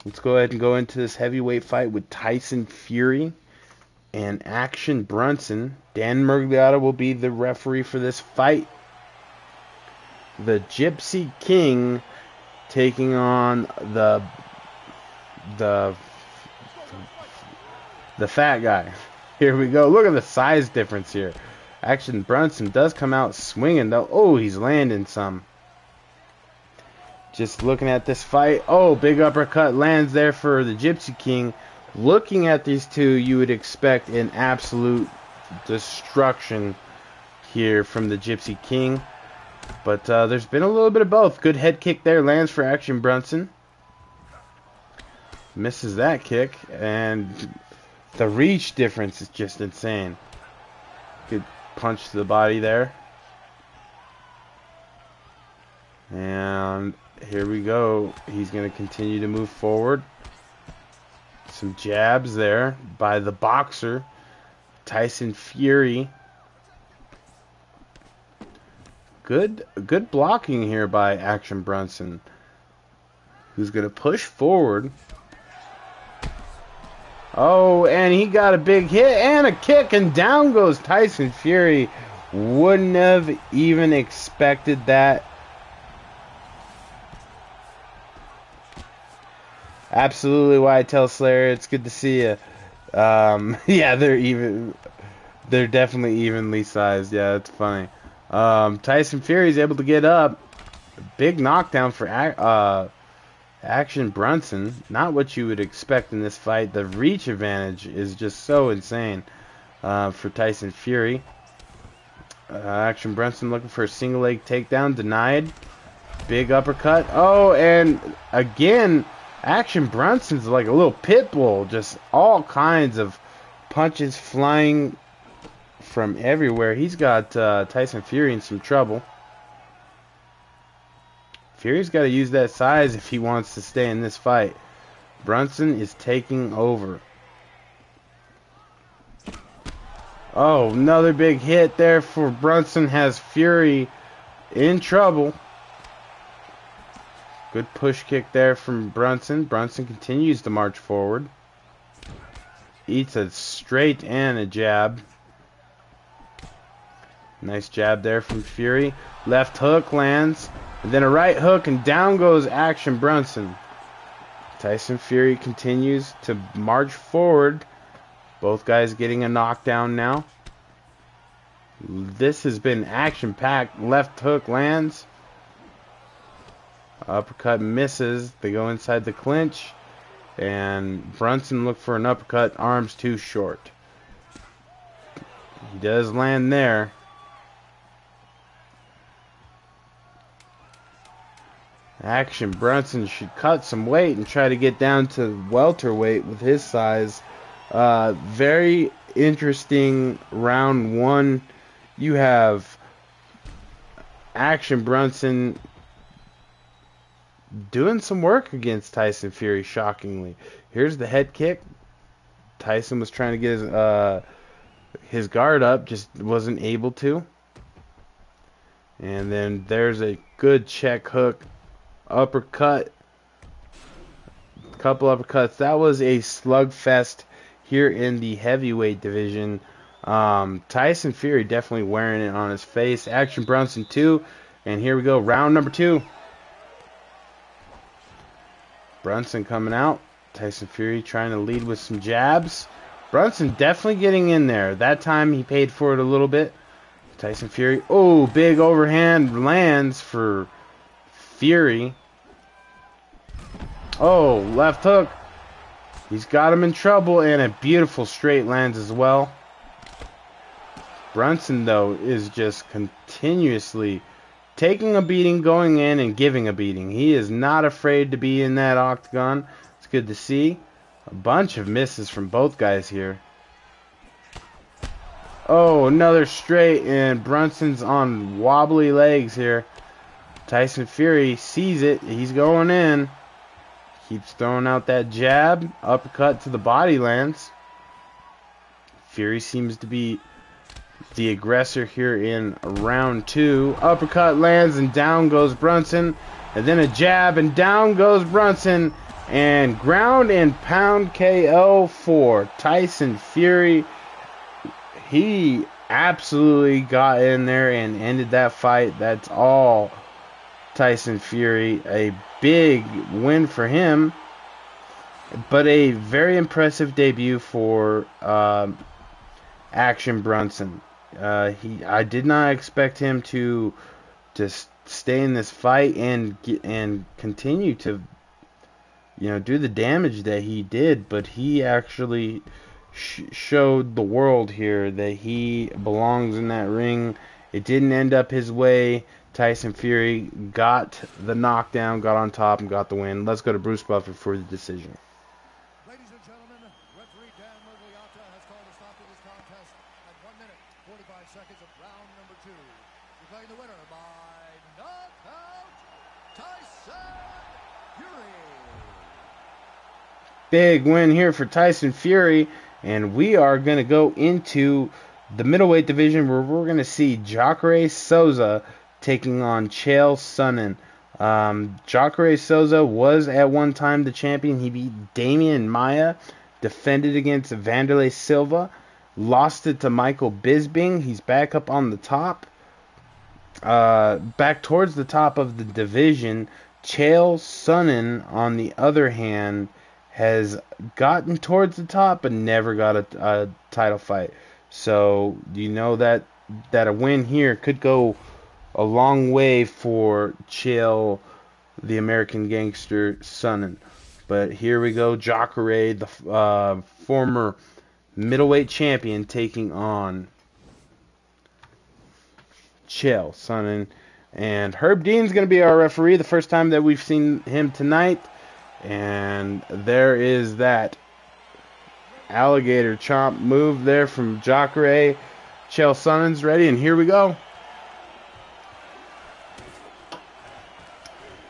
Let's go ahead and go into this heavyweight fight with Tyson Fury and Action Brunson. Dan Murgliata will be the referee for this fight. The Gypsy King taking on the fat guy. Here we go. Look at the size difference here. Action Brunson does come out swinging though. Oh, he's landing some. Just looking at this fight. Oh, big uppercut lands there for the Gypsy King. Looking at these two, you would expect an absolute destruction here from the Gypsy King. But there's been a little bit of both. Good head kick there, lands for Action Brunson. Misses that kick, and the reach difference is just insane. Good punch to the body there. And here we go. He's going to continue to move forward. Some jabs there by the boxer, Tyson Fury. Good blocking here by Action Brunson, who's going to push forward. Oh, and he got a big hit and a kick, and down goes Tyson Fury. Wouldn't have even expected that. Absolutely, Whitetail Slayer. It's good to see you. Yeah, they're definitely evenly sized. Yeah, it's funny. Tyson Fury is able to get up. Big knockdown for Action Brunson. Not what you would expect in this fight. The reach advantage is just so insane. for Tyson Fury. Action Brunson looking for a single leg takedown, denied. Big uppercut. Oh, and again, Action Brunson's like a little pit bull. Just all kinds of punches flying from everywhere. He's got Tyson Fury in some trouble. Fury's got to use that size if he wants to stay in this fight. Brunson is taking over. Oh, another big hit there for Brunson. Has Fury in trouble. Good push kick there from Brunson. Brunson continues to march forward. Eats a straight and a jab. Nice jab there from Fury. Left hook lands. And then a right hook, and down goes Action Brunson. Tyson Fury continues to march forward. Both guys getting a knockdown now. This has been action-packed. Left hook lands. Uppercut misses. They go inside the clinch. And Brunson look for an uppercut. Arms too short. He does land there. Action Brunson should cut some weight and try to get down to welterweight with his size. Very interesting round one. You have Action Brunson doing some work against Tyson Fury, shockingly. Here's the head kick. Tyson was trying to get his guard up, just wasn't able to. And then there's a good check hook. Uppercut. Couple uppercuts. That was a slugfest here in the heavyweight division. Tyson Fury definitely wearing it on his face. Action Brunson too. And here we go. Round number 2. Brunson coming out. Tyson Fury trying to lead with some jabs. Brunson definitely getting in there. That time he paid for it a little bit. Tyson Fury. Oh, big overhand lands for Fury. Oh, left hook. He's got him in trouble, and a beautiful straight lands as well. Brunson, though, is just continuously taking a beating, going in, and giving a beating. He is not afraid to be in that octagon. It's good to see. A bunch of misses from both guys here. Oh, another straight, and Brunson's on wobbly legs here. Tyson Fury sees it. He's going in. Keeps throwing out that jab. Uppercut to the body lands. Fury seems to be the aggressor here in round 2. Uppercut lands and down goes Brunson. And then a jab and down goes Brunson. And ground and pound KO for Tyson Fury. He absolutely got in there and ended that fight. That's all Tyson Fury. A big win for him, but a very impressive debut for Action Brunson. I did not expect him to just stay in this fight and continue to do the damage that he did, but he actually showed the world here that he belongs in that ring. It didn't end up his way. Tyson Fury got the knockdown, got on top, and got the win. Let's go to Bruce Buffer for the decision. Ladies and gentlemen, referee Dan Mergliata has called a stop to this contest at 1 minute, 45 seconds of round number 2. Declaring the winner by knockout, Tyson Fury. Big win here for Tyson Fury, and we are going to go into the middleweight division where we're going to see Jussier Souza taking on Chael Sonnen. Jussier Souza was at one time the champion. He beat Damian Maia, defended against Vanderlei Silva, lost it to Michael Bisping. He's back up on the top, back towards the top of the division. Chael Sonnen, on the other hand, has gotten towards the top but never got a title fight. So you know that a win here could go a long way for Chael, the American Gangster Sonnen. But here we go. Jussier, the former middleweight champion, taking on Chael Sonnen. And Herb Dean's going to be our referee, the first time that we've seen him tonight. And there is that alligator chomp move there from Jacare. Chael Sonnen's ready, and here we go.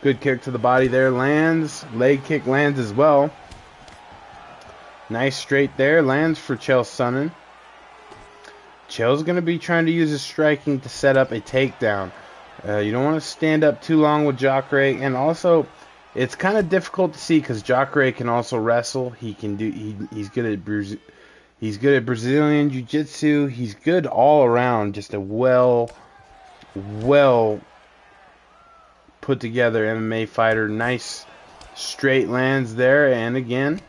Good kick to the body there, lands. Leg kick lands as well. Nice straight there, lands for Chael Sonnen. Chael's going to be trying to use his striking to set up a takedown. You don't want to stand up too long with Jacare, and also it's kind of difficult to see because Jacare can also wrestle. He's good at Brazilian Jiu-Jitsu. He's good all around. Just a well put together MMA fighter. Nice straight lands there, and again,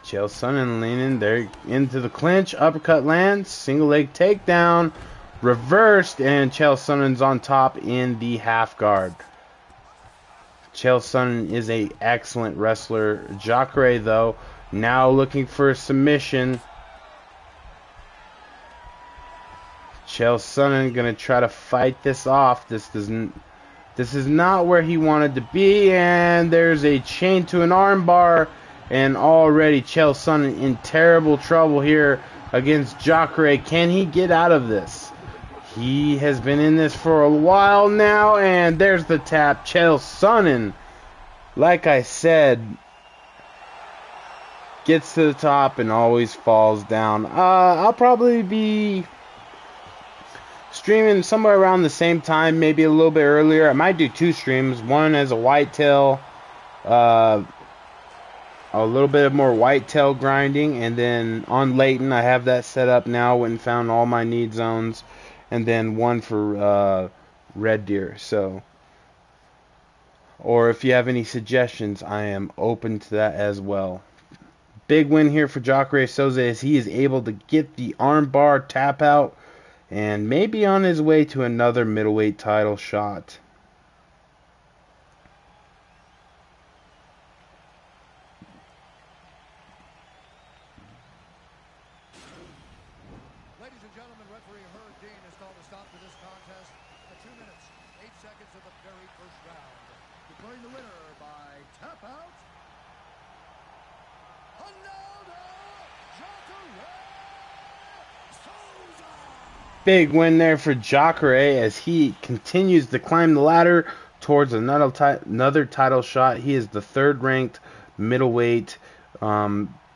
Chael Sonnen leaning there into the clinch. Uppercut lands. Single leg takedown. Reversed, and Chael Sonnen's on top in the half guard. Chael Sonnen is an excellent wrestler. Jacare, though, now looking for a submission. Chael Sonnen going to try to fight this off. This is not where he wanted to be, and there's a chain to an armbar, and already Chael Sonnen in terrible trouble here against Jacare. Can he get out of this? He has been in this for a while now, and there's the tap. Chael Sonnen, like I said, gets to the top and always falls down. I'll probably be streaming somewhere around the same time, maybe a little bit earlier. I might do 2 streams, one as a whitetail, a little bit more whitetail grinding, and then on Layton, I have that set up now. Went and found all my need zones. And then one for red deer. So, or if you have any suggestions, I am open to that as well. Big win here for Jacare Souza as he is able to get the armbar tap out and maybe on his way to another middleweight title shot. Big win there for Jacare as he continues to climb the ladder towards another title shot. He is the 3rd ranked middleweight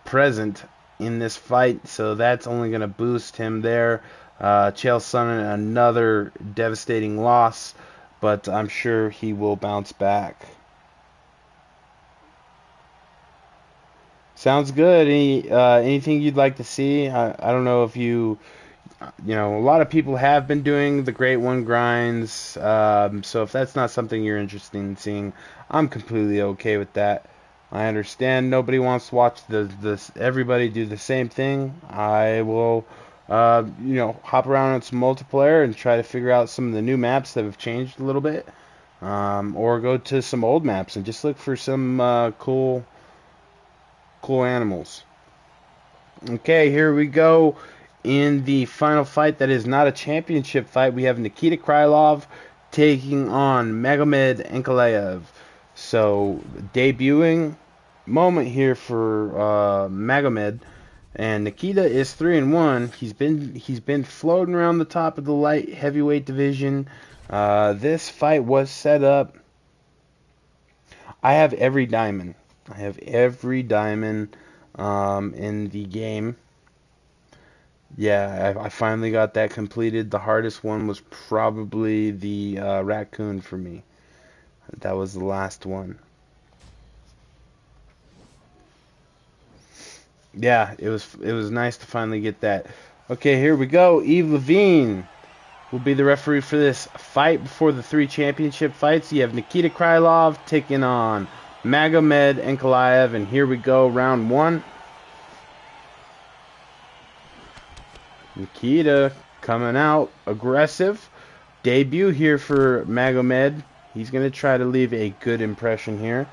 present in this fight, so that's only going to boost him there. Chael Sonnen, another devastating loss, but I'm sure he will bounce back. Sounds good. Anything you'd like to see? I don't know if you know, a lot of people have been doing the Great One grinds, so if that's not something you're interested in seeing, I'm completely okay with that. I understand nobody wants to watch everybody do the same thing. I will, hop around on some multiplayer and try to figure out some of the new maps that have changed a little bit, or go to some old maps and just look for some cool animals. Okay, here we go. In the final fight that is not a championship fight, we have Nikita Krylov taking on Magomed Ankalaev. So, debuting moment here for Magomed, and Nikita is 3-1. He's been floating around the top of the light heavyweight division. This fight was set up. I have every diamond. In the game. Yeah, I finally got that completed. The hardest one was probably the raccoon for me. That was the last one. Yeah, it was nice to finally get that. Okay, here we go. Yves Levine will be the referee for this fight before the 3 championship fights. You have Nikita Krylov taking on Magomed Ankalaev, and here we go, round 1. Nikita coming out aggressive. Debut here for Magomed. He's going to try to leave a good impression here.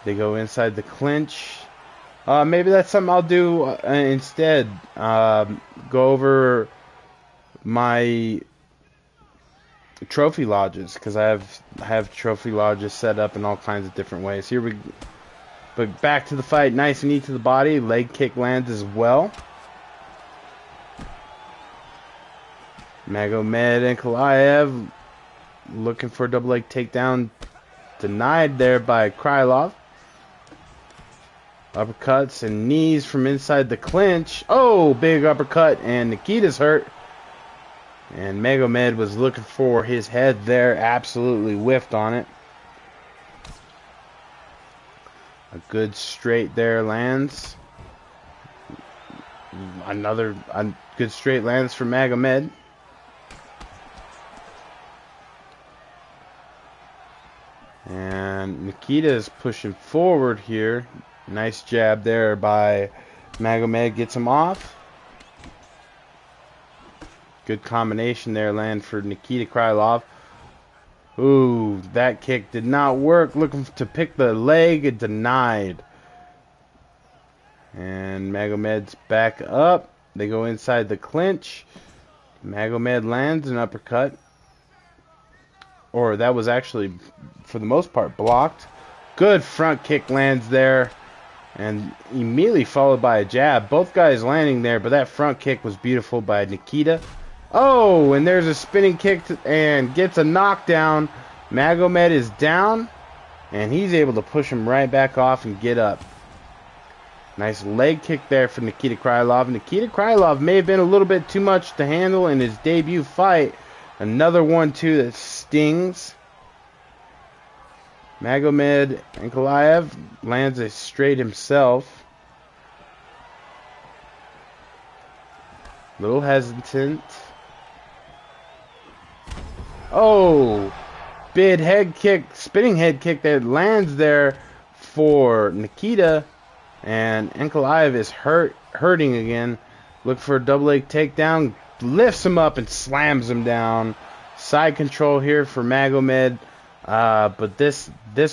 They go inside the clinch. Maybe that's something I'll do instead. Go over my trophy lodges, because I have trophy lodges set up in all kinds of different ways. But back to the fight. Nice knee to the body. Leg kick lands as well. Magomed Ankalaev looking for a double leg takedown. Denied there by Krylov. Uppercuts and knees from inside the clinch. Oh, big uppercut, and Nikita's hurt. And Magomed was looking for his head there. Absolutely whiffed on it. A good straight there lands. Another good straight lands for Magomed. And Nikita is pushing forward here. Nice jab there by Magomed. Gets him off. Good combination there, land for Nikita Krylov. Ooh, that kick did not work. Looking to pick the leg, denied. And Magomed's back up. They go inside the clinch. Magomed lands an uppercut. Or that was actually, for the most part, blocked. Good front kick lands there. And immediately followed by a jab. Both guys landing there, but that front kick was beautiful by Nikita. Oh, and there's a spinning kick and gets a knockdown. Magomed is down, and he's able to push him right back off and get up. Nice leg kick there for Nikita Krylov. Nikita Krylov may have been a little bit too much to handle in his debut fight. Another 1-2 that stings. Magomed Ankalaev lands a straight himself. Little hesitant. Oh, big head kick, spinning head kick that lands there for Nikita, and Ankalaev is hurting again. Look for a double leg takedown, lifts him up and slams him down. Side control here for Magomed, but this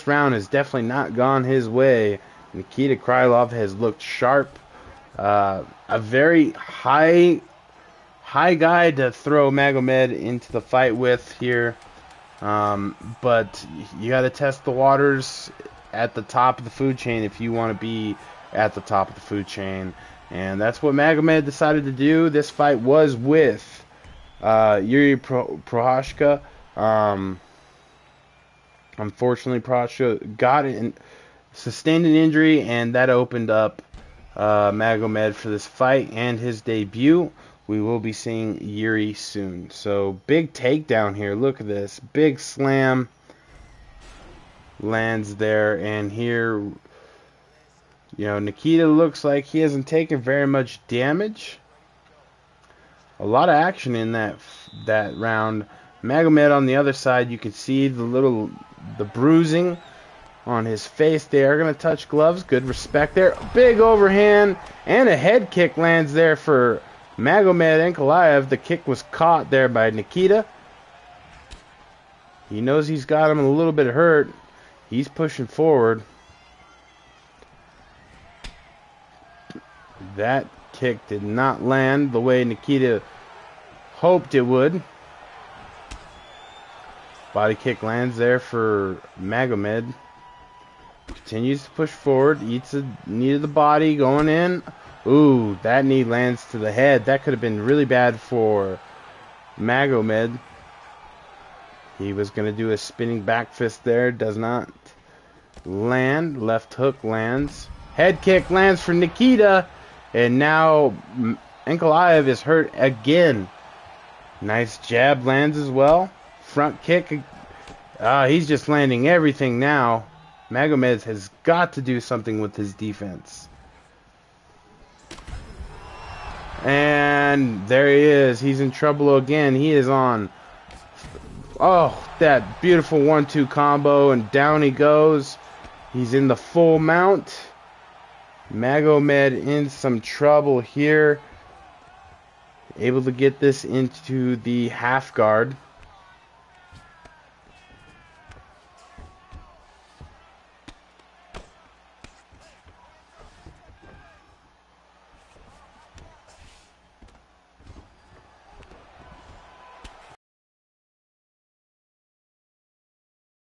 round has definitely not gone his way. Nikita Krylov has looked sharp. A very high guy to throw Magomed into the fight with here. But you got to test the waters at the top of the food chain if you want to be at the top of the food chain. And that's what Magomed decided to do. This fight was with Yuri Prochazka. Unfortunately, Prochazka sustained an injury, and that opened up Magomed for this fight and his debut. We will be seeing Yuri soon. So, big takedown here. Look at this. Big slam lands there. And here, Nikita looks like he hasn't taken very much damage. A lot of action in that round. Magomed on the other side, you can see the bruising on his face. They are going to touch gloves. Good respect there. Big overhand and a head kick lands there for Magomed Ankalaev. The kick was caught there by Nikita. He knows he's got him a little bit hurt. He's pushing forward. That kick did not land the way Nikita hoped it would. Body kick lands there for Magomed. Continues to push forward. Eats a knee to the body. Going in. Ooh, that knee lands to the head. That could have been really bad for Magomed. He was going to do a spinning back fist there. Does not land. Left hook lands. Head kick lands for Nikita. And now Ankalaev is hurt again. Nice jab lands as well. Front kick. He's just landing everything now. Magomed has got to do something with his defense. And there he is. He's in trouble again. He is on. Oh, that beautiful 1-2 combo. And down he goes. He's in the full mount. Magomed in some trouble here. Able to get this into the half guard.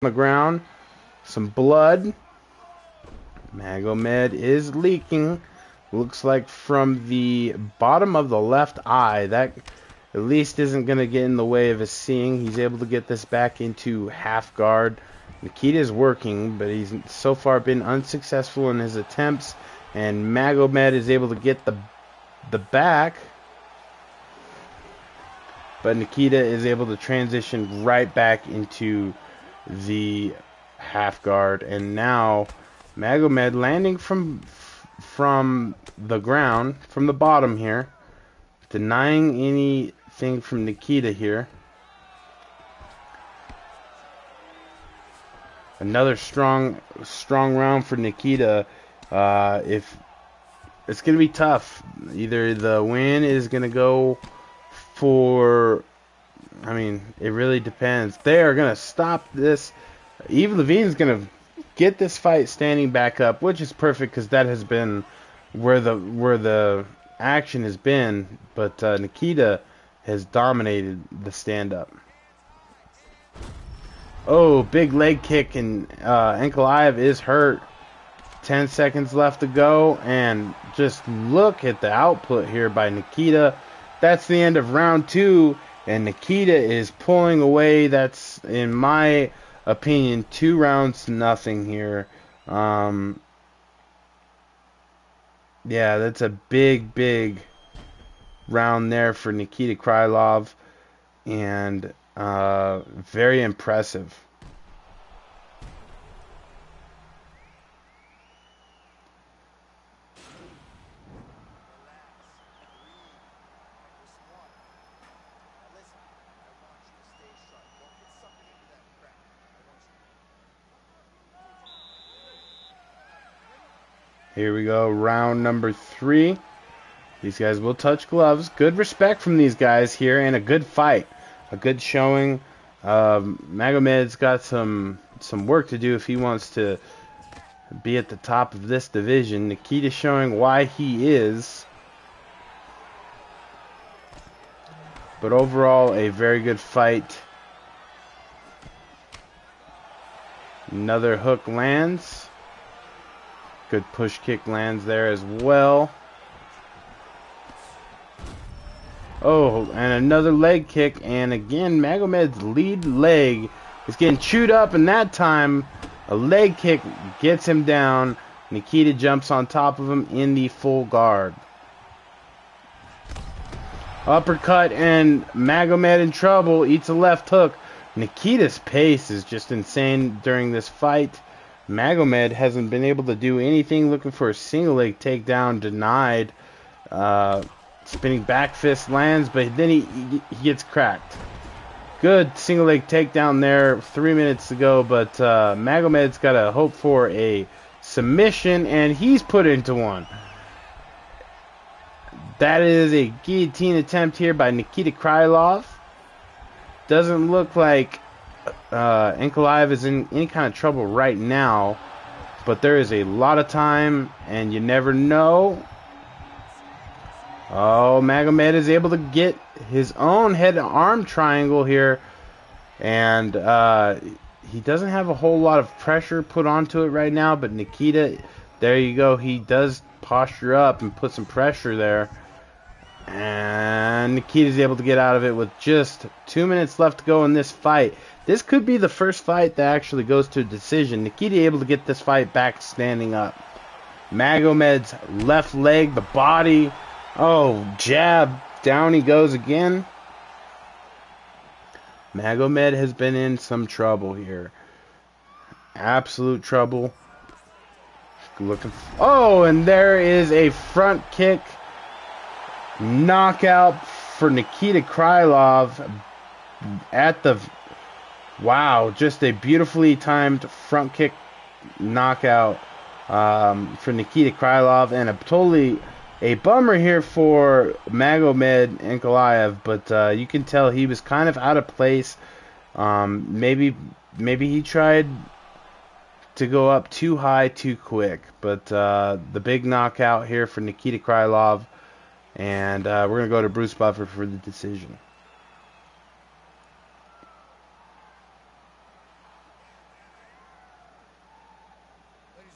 the ground. Some blood. Magomed is leaking. Looks like from the bottom of the left eye. That at least isn't going to get in the way of his seeing. He's able to get this back into half guard. Nikita is working, but he's so far been unsuccessful in his attempts. And Magomed is able to get the back. But Nikita is able to transition right back into the half guard. And now Magomed landing from the ground, from the bottom here. Denying anything from Nikita here. Another strong round for Nikita. If it's going to be tough. Either the win is going to go for, I mean, it really depends. They are going to stop this. Eva Levine's going to get this fight standing back up, which is perfect because that has been where the action has been. But Nikita has dominated the stand-up. Oh, big leg kick, and Ankalaev is hurt. 10 seconds left to go, and just look at the output here by Nikita. That's the end of round 2, and Nikita is pulling away. That's, in my opinion, 2 rounds to nothing here. Yeah, that's a big round there for Nikita Krylov, and very impressive. Here we go, round number 3. These guys will touch gloves. Good respect from these guys here, and a good fight. A good showing. Magomed's got some work to do if he wants to be at the top of this division. Nikita showing why he is. But overall, a very good fight. Another hook lands. Good push kick lands there as well. Oh, and another leg kick. And again, Magomed's lead leg is getting chewed up. And that time, a leg kick gets him down. Nikita jumps on top of him in the full guard. Uppercut, and Magomed in trouble. Eats a left hook. Nikita's pace is just insane during this fight. Magomed hasn't been able to do anything. Looking for a single leg takedown, denied. Spinning back fist lands, but then he gets cracked. Good single leg takedown there. 3 minutes to go, but Magomed's got to hope for a submission, and he's put into one. That is a guillotine attempt here by Nikita Krylov. Doesn't look like Ankalaev is in any kind of trouble right now, but there is a lot of time, and you never know. Oh, Magomed is able to get his own head and arm triangle here, and he doesn't have a whole lot of pressure put onto it right now, but Nikita, there you go, he does posture up and put some pressure there. And Nikita's able to get out of it with just 2 minutes left to go in this fight. This could be the first fight that actually goes to a decision. Nikita able to get this fight back standing up. Magomed's left leg, the body. Oh, jab. Down he goes again. Magomed has been in some trouble here. Absolute trouble. Oh, and there is a front kick. Knockout for Nikita Krylov at the... Wow, just a beautifully timed front kick knockout for Nikita Krylov, and a bummer here for Magomed Ankalaev, but you can tell he was kind of out of place. Maybe he tried to go up too high too quick, but the big knockout here for Nikita Krylov, and we're going to go to Bruce Buffer for the decision.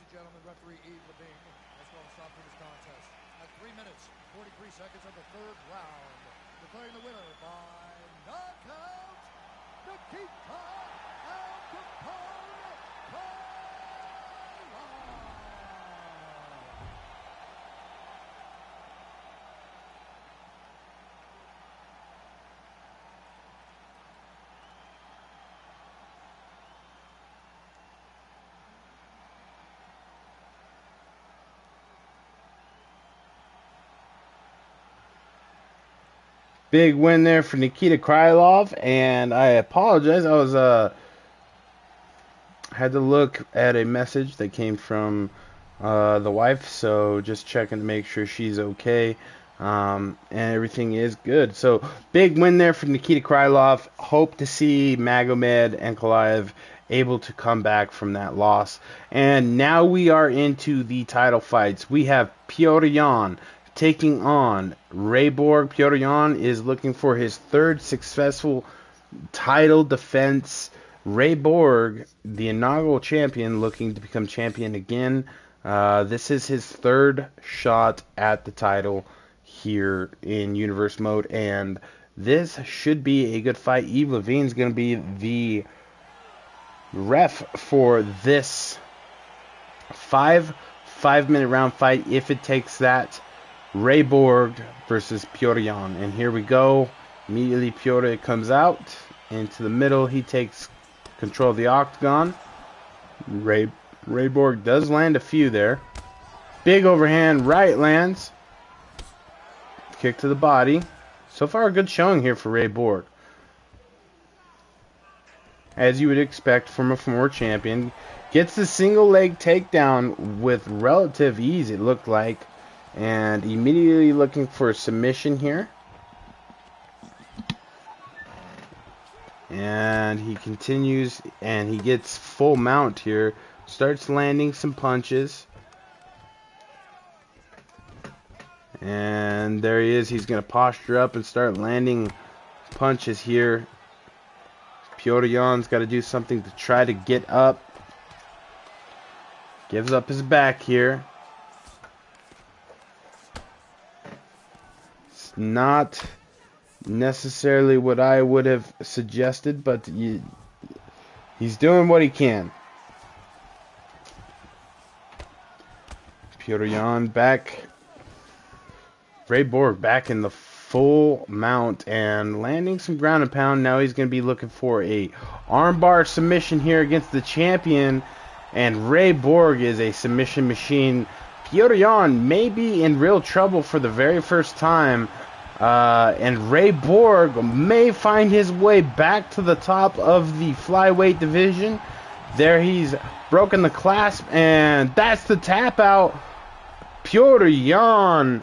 and gentlemen, referee Yves Levine has called a stop to this contest at 3 minutes, 43 seconds of the third round. Declaring the winner by knockout, Nikita Al Capone Pytr. Big win there for Nikita Krylov, and I apologize. I was had to look at a message that came from the wife, so just checking to make sure she's okay, and everything is good. So big win there for Nikita Krylov. Hope to see Magomed and Ankalaev able to come back from that loss. And now we are into the title fights. We have Pytr Yan taking on Ray Borg. Pytr Yan is looking for his third successful title defense. Ray Borg, the inaugural champion, looking to become champion again. This is his third shot at the title here in Universe Mode, and this should be a good fight. Yves Levine's going to be the ref for this five-minute round fight if it takes that. Ray Borg versus Pytr Yan. And here we go. Immediately Pytr comes out into the middle. He takes control of the octagon. Ray Borg does land a few there. Big overhand right lands. Kick to the body. So far a good showing here for Ray Borg. As you would expect from a former champion. Gets the single leg takedown with relative ease, it looked like. And immediately looking for a submission here. And he continues, and he gets full mount here. Starts landing some punches. And there he is. He's going to posture up and start landing punches here. Pytr Yan's got to do something to try to get up. Gives up his back here. Not necessarily what I would have suggested, but he's doing what he can. Pytr Yan back. Ray Borg back in the full mount and landing some ground and pound. Now he's going to be looking for a armbar submission here against the champion. And Ray Borg is a submission machine. Pytr Yan may be in real trouble for the very first time. And Ray Borg may find his way back to the top of the flyweight division. There he's broken the clasp, and that's the tap out. Pytr Yan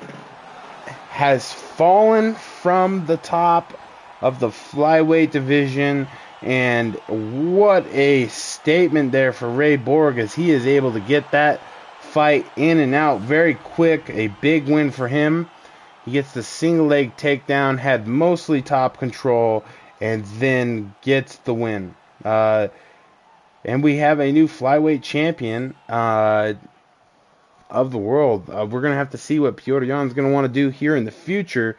has fallen from the top of the flyweight division, and what a statement there for Ray Borg as he is able to get that fight in and out very quick. A big win for him. He gets the single leg takedown, had mostly top control, and then gets the win. And we have a new flyweight champion of the world. We're going to have to see what Pytr Yan is going to want to do here in the future.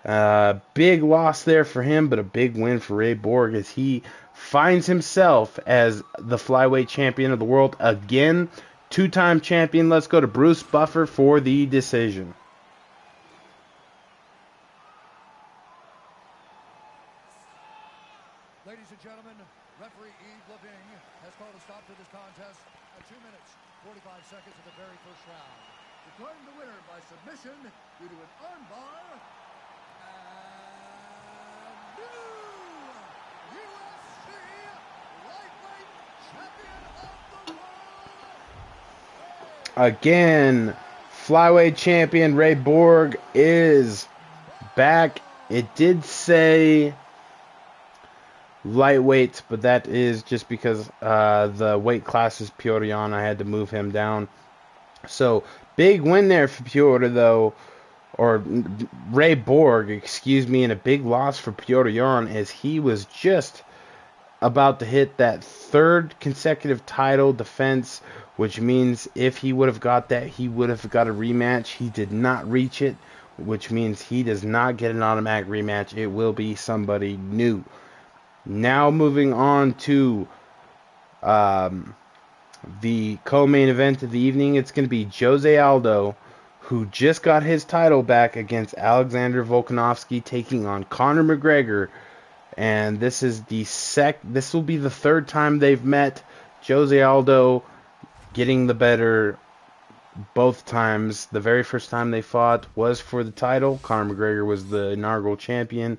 Big loss there for him, but a big win for Ray Borg as he finds himself as the flyweight champion of the world again. Two-time champion. Let's go to Bruce Buffer for the decision. Ladies and gentlemen, referee Yves Levine has called a stop to this contest at 2 minutes, 45 seconds of the very first round. Declaring the winner by submission due to an armbar, and new UFC Lightweight Champion of the World. Again, flyweight champion Ray Borg is back. It did say lightweight, but that is just because the weight class is Pytr Yan. I had to move him down. So big win there for Pytr, though, or Ray Borg, excuse me, and a big loss for Pytr Yan as he was just about to hit that third consecutive title defense, which means if he would have got that, he would have got a rematch. He did not reach it, which means he does not get an automatic rematch. It will be somebody new. Now moving on to the co-main event of the evening. It's going to be Jose Aldo, who just got his title back against Alexander Volkanovski, taking on Connor McGregor. And this is this will be the third time they've met. Jose Aldo getting the better both times. The very first time they fought was for the title. Conor McGregor was the inaugural champion.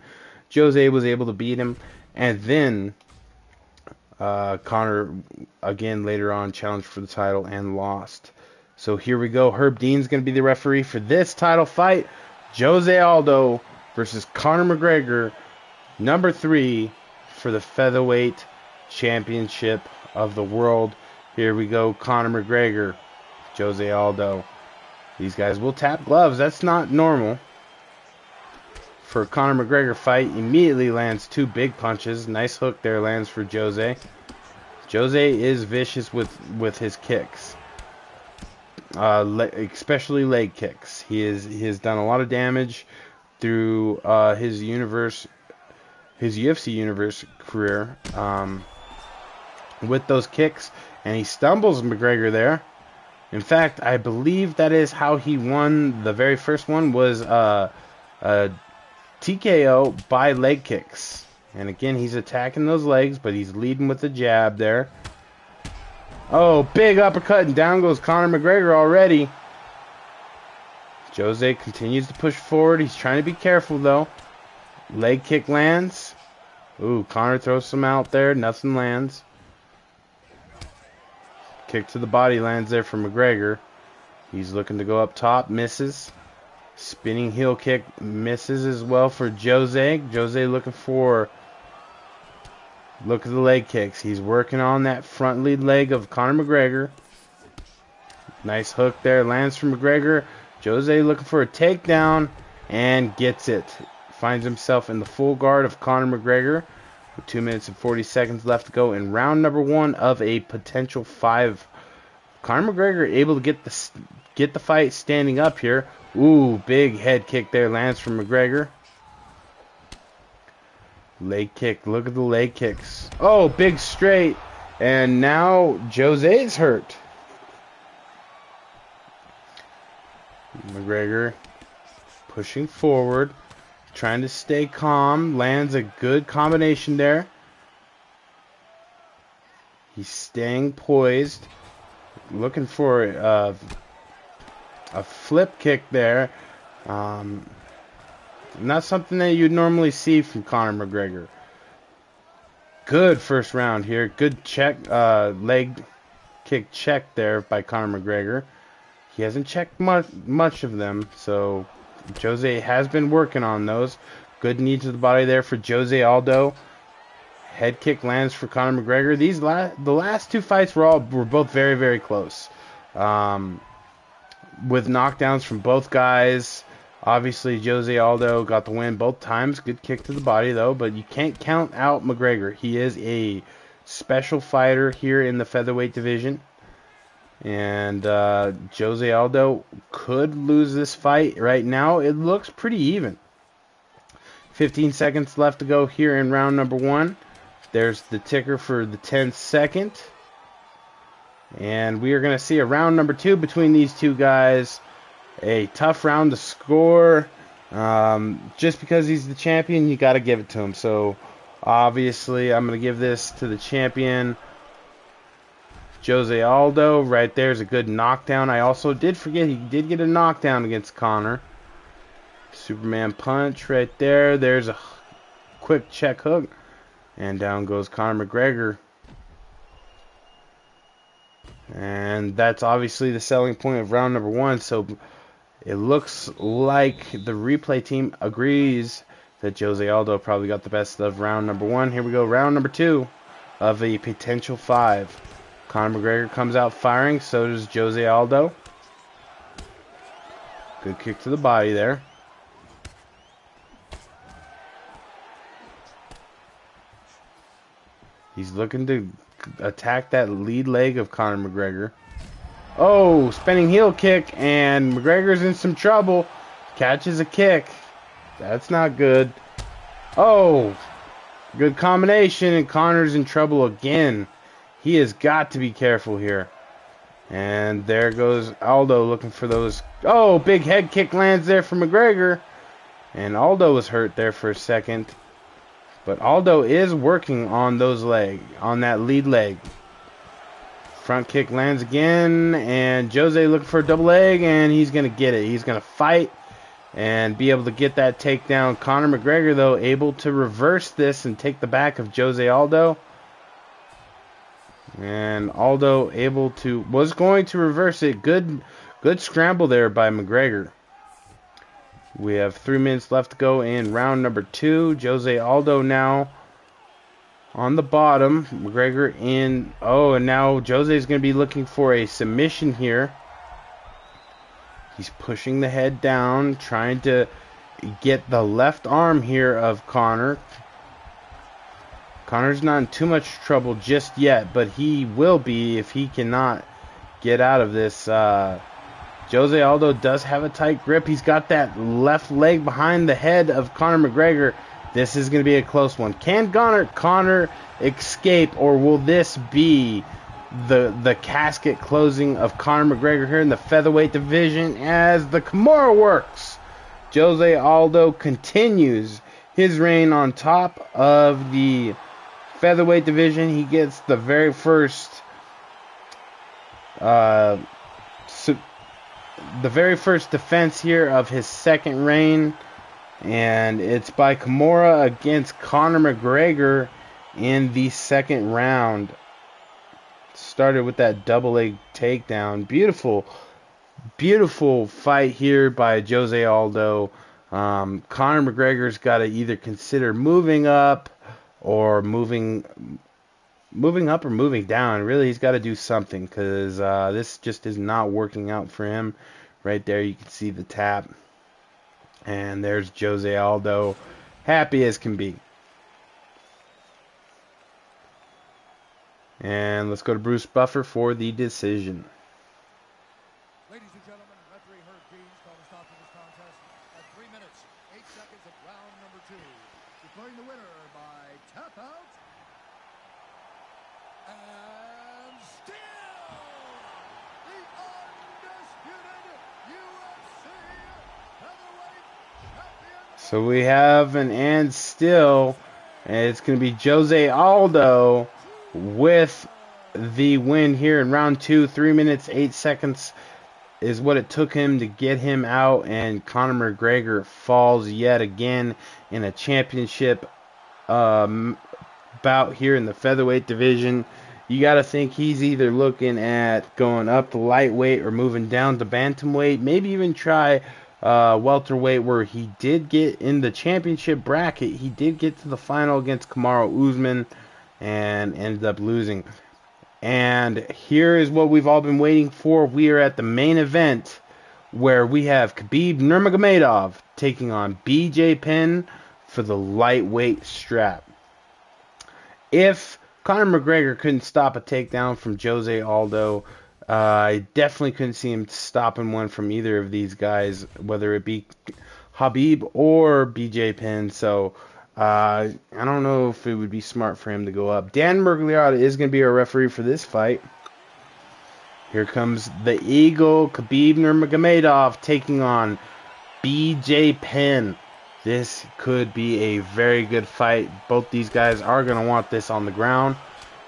Jose was able to beat him. And then Conor, again, later on challenged for the title and lost. So here we go. Herb Dean's going to be the referee for this title fight. Jose Aldo versus Conor McGregor, number 3 for the Featherweight Championship of the world. Here we go. Conor McGregor, Jose Aldo. These guys will tap gloves. That's not normal. For Conor McGregor fight, immediately lands 2 big punches. Nice hook there lands for Jose. Jose is vicious with his kicks, especially leg kicks. He has done a lot of damage through his UFC universe career with those kicks, and he stumbles McGregor there. In fact, I believe that is how he won. The very first one was TKO by leg kicks. And again, he's attacking those legs, but he's leading with the jab there. Oh, big uppercut, and down goes Conor McGregor already. Jose continues to push forward. He's trying to be careful, though. Leg kick lands. Ooh, Conor throws some out there. Nothing lands. Kick to the body lands there for McGregor. He's looking to go up top. Misses. Spinning heel kick misses as well for Jose. Jose looking for... Look at the leg kicks. He's working on that front lead leg of Conor McGregor. Nice hook there. Lands for McGregor. Jose looking for a takedown and gets it. Finds himself in the full guard of Conor McGregor with 2 minutes and 40 seconds left to go in round number 1 of a potential 5. Conor McGregor able to get the fight standing up here. Ooh, big head kick there lands from McGregor. Leg kick. Look at the leg kicks. Oh, big straight. And now Jose is hurt. McGregor pushing forward, trying to stay calm. Lands a good combination there. He's staying poised. Looking for a flip kick there. Not something that you'd normally see from Conor McGregor. Good first round here. Good check, leg kick check there by Conor McGregor. He hasn't checked much of them, so Jose has been working on those. Good knee to the body there for Jose Aldo. Head kick lands for Conor McGregor. The last 2 fights were both very, very close, with knockdowns from both guys. Obviously, Jose Aldo got the win both times. Good kick to the body, though. But you can't count out McGregor. He is a special fighter here in the featherweight division. And Jose Aldo could lose this fight. Right now, it looks pretty even. 15 seconds left to go here in round number 1. There's the ticker for the 10th second. And we are going to see a round number 2 between these two guys. A tough round to score. Just because he's the champion, you got to give it to him. So, obviously, I'm going to give this to the champion, Jose Aldo. Right there's a good knockdown. I also did forget he did get a knockdown against Conor. Superman punch right there. There's a quick check hook. And down goes Conor McGregor. And that's obviously the selling point of round number 1. So it looks like the replay team agrees that Jose Aldo probably got the best of round number 1. Here we go, round number 2 of a potential 5. Conor McGregor comes out firing, so does Jose Aldo. Good kick to the body there. He's looking to attack that lead leg of Connor McGregor. Oh, spinning heel kick, and McGregor's in some trouble. Catches a kick. That's not good. Oh, good combination, and Connor's in trouble again. He has got to be careful here. And there goes Aldo looking for those. Oh, big head kick lands there for McGregor. And Aldo was hurt there for a second. But Aldo is working on those legs, on that lead leg. Front kick lands again. And Jose looking for a double leg, and he's going to get it. He's going to fight and be able to get that takedown. Conor McGregor, though, able to reverse this and take the back of Jose Aldo. And Aldo was going to reverse it. Good scramble there by McGregor. We have 3 minutes left to go in round number 2. Jose Aldo now on the bottom. McGregor in. Oh, and now Jose is going to be looking for a submission here. He's pushing the head down, trying to get the left arm here of Conor. Conor's not in too much trouble just yet, but he will be if he cannot get out of this. Jose Aldo does have a tight grip. He's got that left leg behind the head of Conor McGregor. This is going to be a close one. Can Conor escape, or will this be the casket closing of Conor McGregor here in the featherweight division as the Kimura works? Jose Aldo continues his reign on top of the featherweight division. He gets the very first defense here of his second reign, and it's by Kimura against Conor McGregor in the second round. Started with that double leg takedown. Beautiful fight here by Jose Aldo. Conor McGregor's got to either consider moving up or moving up or moving down. Really, he's got to do something, because this just is not working out for him. Right there, you can see the tap. And there's Jose Aldo, happy as can be. And let's go to Bruce Buffer for the decision. Ladies and gentlemen, referee Herb Deans called a stop to this contest at 3 minutes, 8 seconds of round number 2. Declaring the winner by tap out. And still, the undisputed UFC Featherweight Champion. So we have an and still, and it's going to be Jose Aldo with the win here in round 2. 3 minutes, 8 seconds is what it took him to get him out, and Conor McGregor falls yet again in a championship bout here in the featherweight division. You got to think he's either looking at going up to lightweight or moving down to bantamweight, maybe even try welterweight, where he did get in the championship bracket. He did get to the final against Kamaru Usman and ended up losing. And here is what we've all been waiting for. We are at the main event, where we have Khabib Nurmagomedov taking on BJ Penn for the lightweight strap. If Conor McGregor couldn't stop a takedown from Jose Aldo, I definitely couldn't see him stopping one from either of these guys, whether it be Khabib or BJ Penn. So I don't know if it would be smart for him to go up. Dan Mergliotta is going to be our referee for this fight. Here comes the Eagle, Khabib Nurmagomedov, taking on BJ Penn. This could be a very good fight. Both these guys are going to want this on the ground.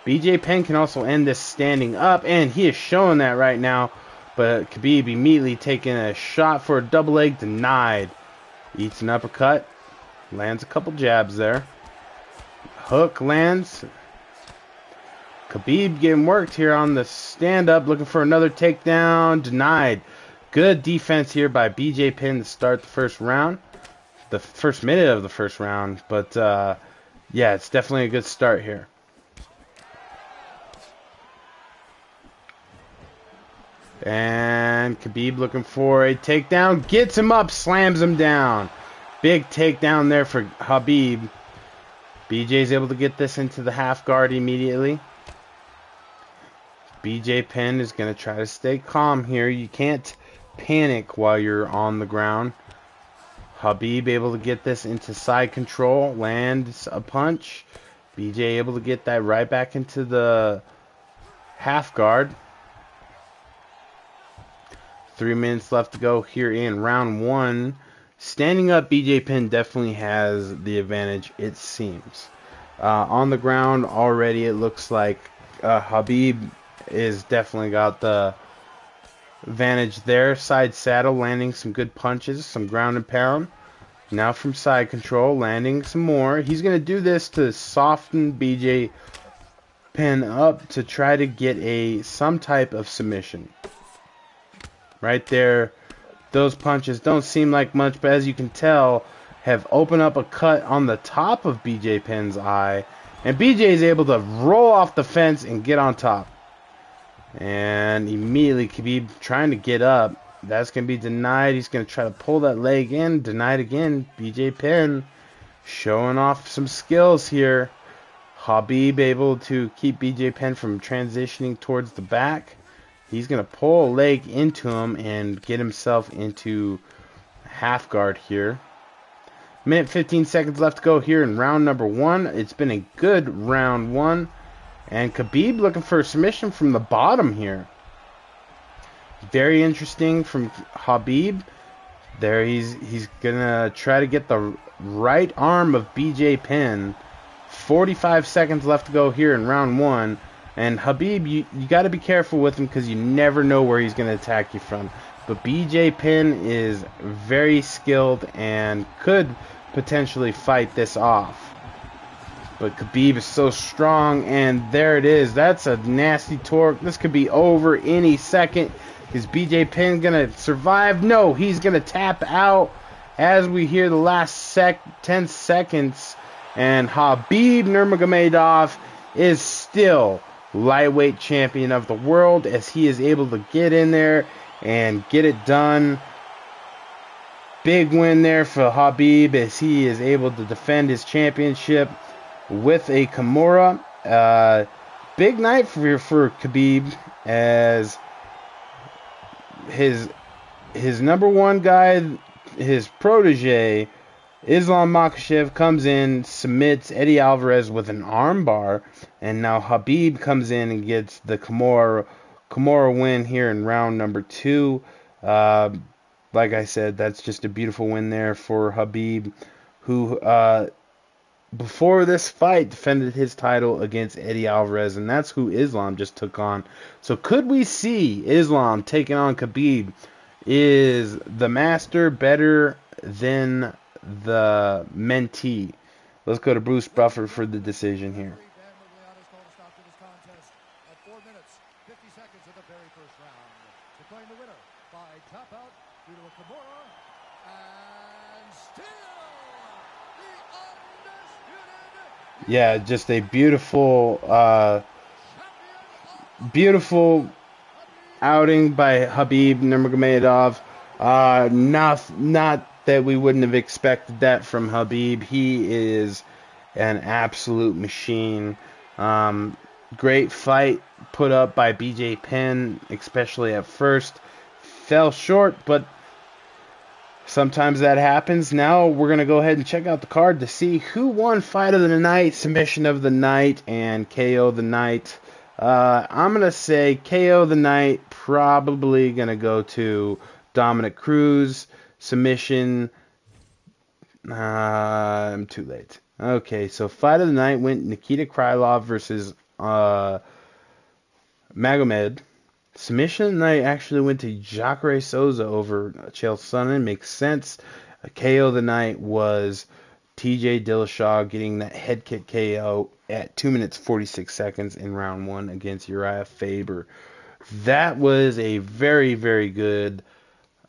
BJ Penn can also end this standing up, and he is showing that right now. But Khabib immediately taking a shot for a double leg, denied. Eats an uppercut. Lands a couple jabs there. Hook lands. Khabib getting worked here on the stand-up, looking for another takedown. Denied. Good defense here by BJ Penn to start the first round. The first minute of the first round. But, yeah, it's definitely a good start here. And Khabib looking for a takedown. Gets him up, slams him down. Big takedown there for Khabib. BJ's able to get this into the half guard immediately. BJ Penn is going to try to stay calm here. You can't panic while you're on the ground. Khabib able to get this into side control, lands a punch. BJ able to get that right back into the half guard. 3 minutes left to go here in round one. Standing up, BJ Penn definitely has the advantage, it seems. On the ground already, it looks like Khabib is definitely got the advantage there. Side saddle, landing some good punches, some ground and pound. Now from side control, landing some more. He's going to do this to soften BJ Penn up to try to get some type of submission. Right there, those punches don't seem like much, but as you can tell, have opened up a cut on the top of BJ Penn's eye. And BJ is able to roll off the fence and get on top. And immediately Khabib trying to get up. That's going to be denied. He's going to try to pull that leg in. Denied again. BJ Penn showing off some skills here. Khabib able to keep BJ Penn from transitioning towards the back. He's going to pull a leg into him and get himself into half guard here. Minute 15 seconds left to go here in round number one. It's been a good round one. And Khabib looking for a submission from the bottom here. Very interesting from Khabib. There he's going to try to get the right arm of BJ Penn. 45 seconds left to go here in round one. And Khabib, you got to be careful with him because you never know where he's going to attack you from. But BJ Penn is very skilled and could potentially fight this off. But Khabib is so strong, and there it is. That's a nasty torque. This could be over any second. Is BJ Penn going to survive? No, he's going to tap out as we hear the last 10 seconds. And Khabib Nurmagomedov is still lightweight champion of the world as he is able to get in there and get it done. Big win there for Khabib as he is able to defend his championship with a Kimura. Big night for Khabib as his number one guy, his protege, Islam Makhachev, comes in, submits Eddie Alvarez with an armbar, and now Khabib comes in and gets the Kimura win here in round number two. Like I said, that's just a beautiful win there for Khabib, who before this fight defended his title against Eddie Alvarez, and that's who Islam just took on. So could we see Islam taking on Khabib? Is the master better than the mentee? Let's go to Bruce Buffer for the decision here. Yeah, just a beautiful outing by Khabib Nurmagomedov. Not that we wouldn't have expected that from Khabib. He is an absolute machine. Great fight put up by BJ Penn, especially at first. Fell short, but sometimes that happens. Now we're going to go ahead and check out the card to see who won fight of the night, submission of the night, and KO of the night. I'm going to say KO of the night, probably going to go to Dominic Cruz. Submission, I'm too late. Okay, so fight of the night went Nikita Krylov versus Magomed. Submission of the night actually went to Jacare Souza over Chael Sonnen. Makes sense. A KO of the night was TJ Dillashaw getting that head kick KO at 2 minutes 46 seconds in round one against Uriah Faber. That was a very, very good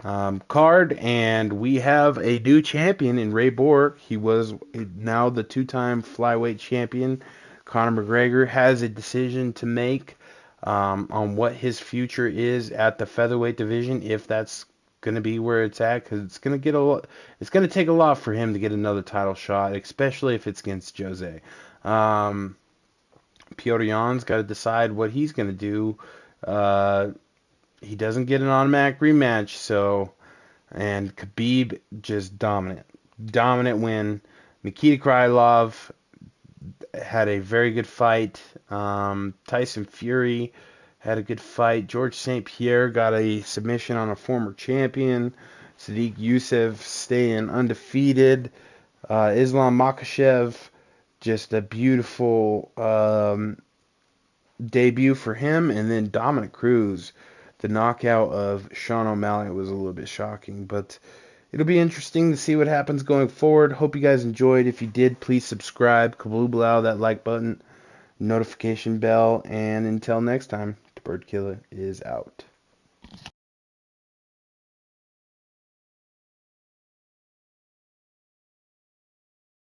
card, and we have a new champion in Ray Borg. He was now the two-time flyweight champion. Connor McGregor has a decision to make on what his future is at the featherweight division, if that's going to be where it's at, because it's going to take a lot for him to get another title shot, especially if it's against Jose. Pytr Yan's got to decide what he's going to do He doesn't get an automatic rematch, and Khabib just dominant win. Nikita Krylov had a very good fight. Tyson Fury had a good fight. George St. Pierre got a submission on a former champion. Sadiq Youssef staying undefeated. Islam Makhachev, just a beautiful debut for him. And then Dominic Cruz, the knockout of Sean O'Malley was a little bit shocking. But it'll be interesting to see what happens going forward. Hope you guys enjoyed. If you did, please subscribe. Kablooblow, that like button, notification bell. And until next time, the Bird Killer is out.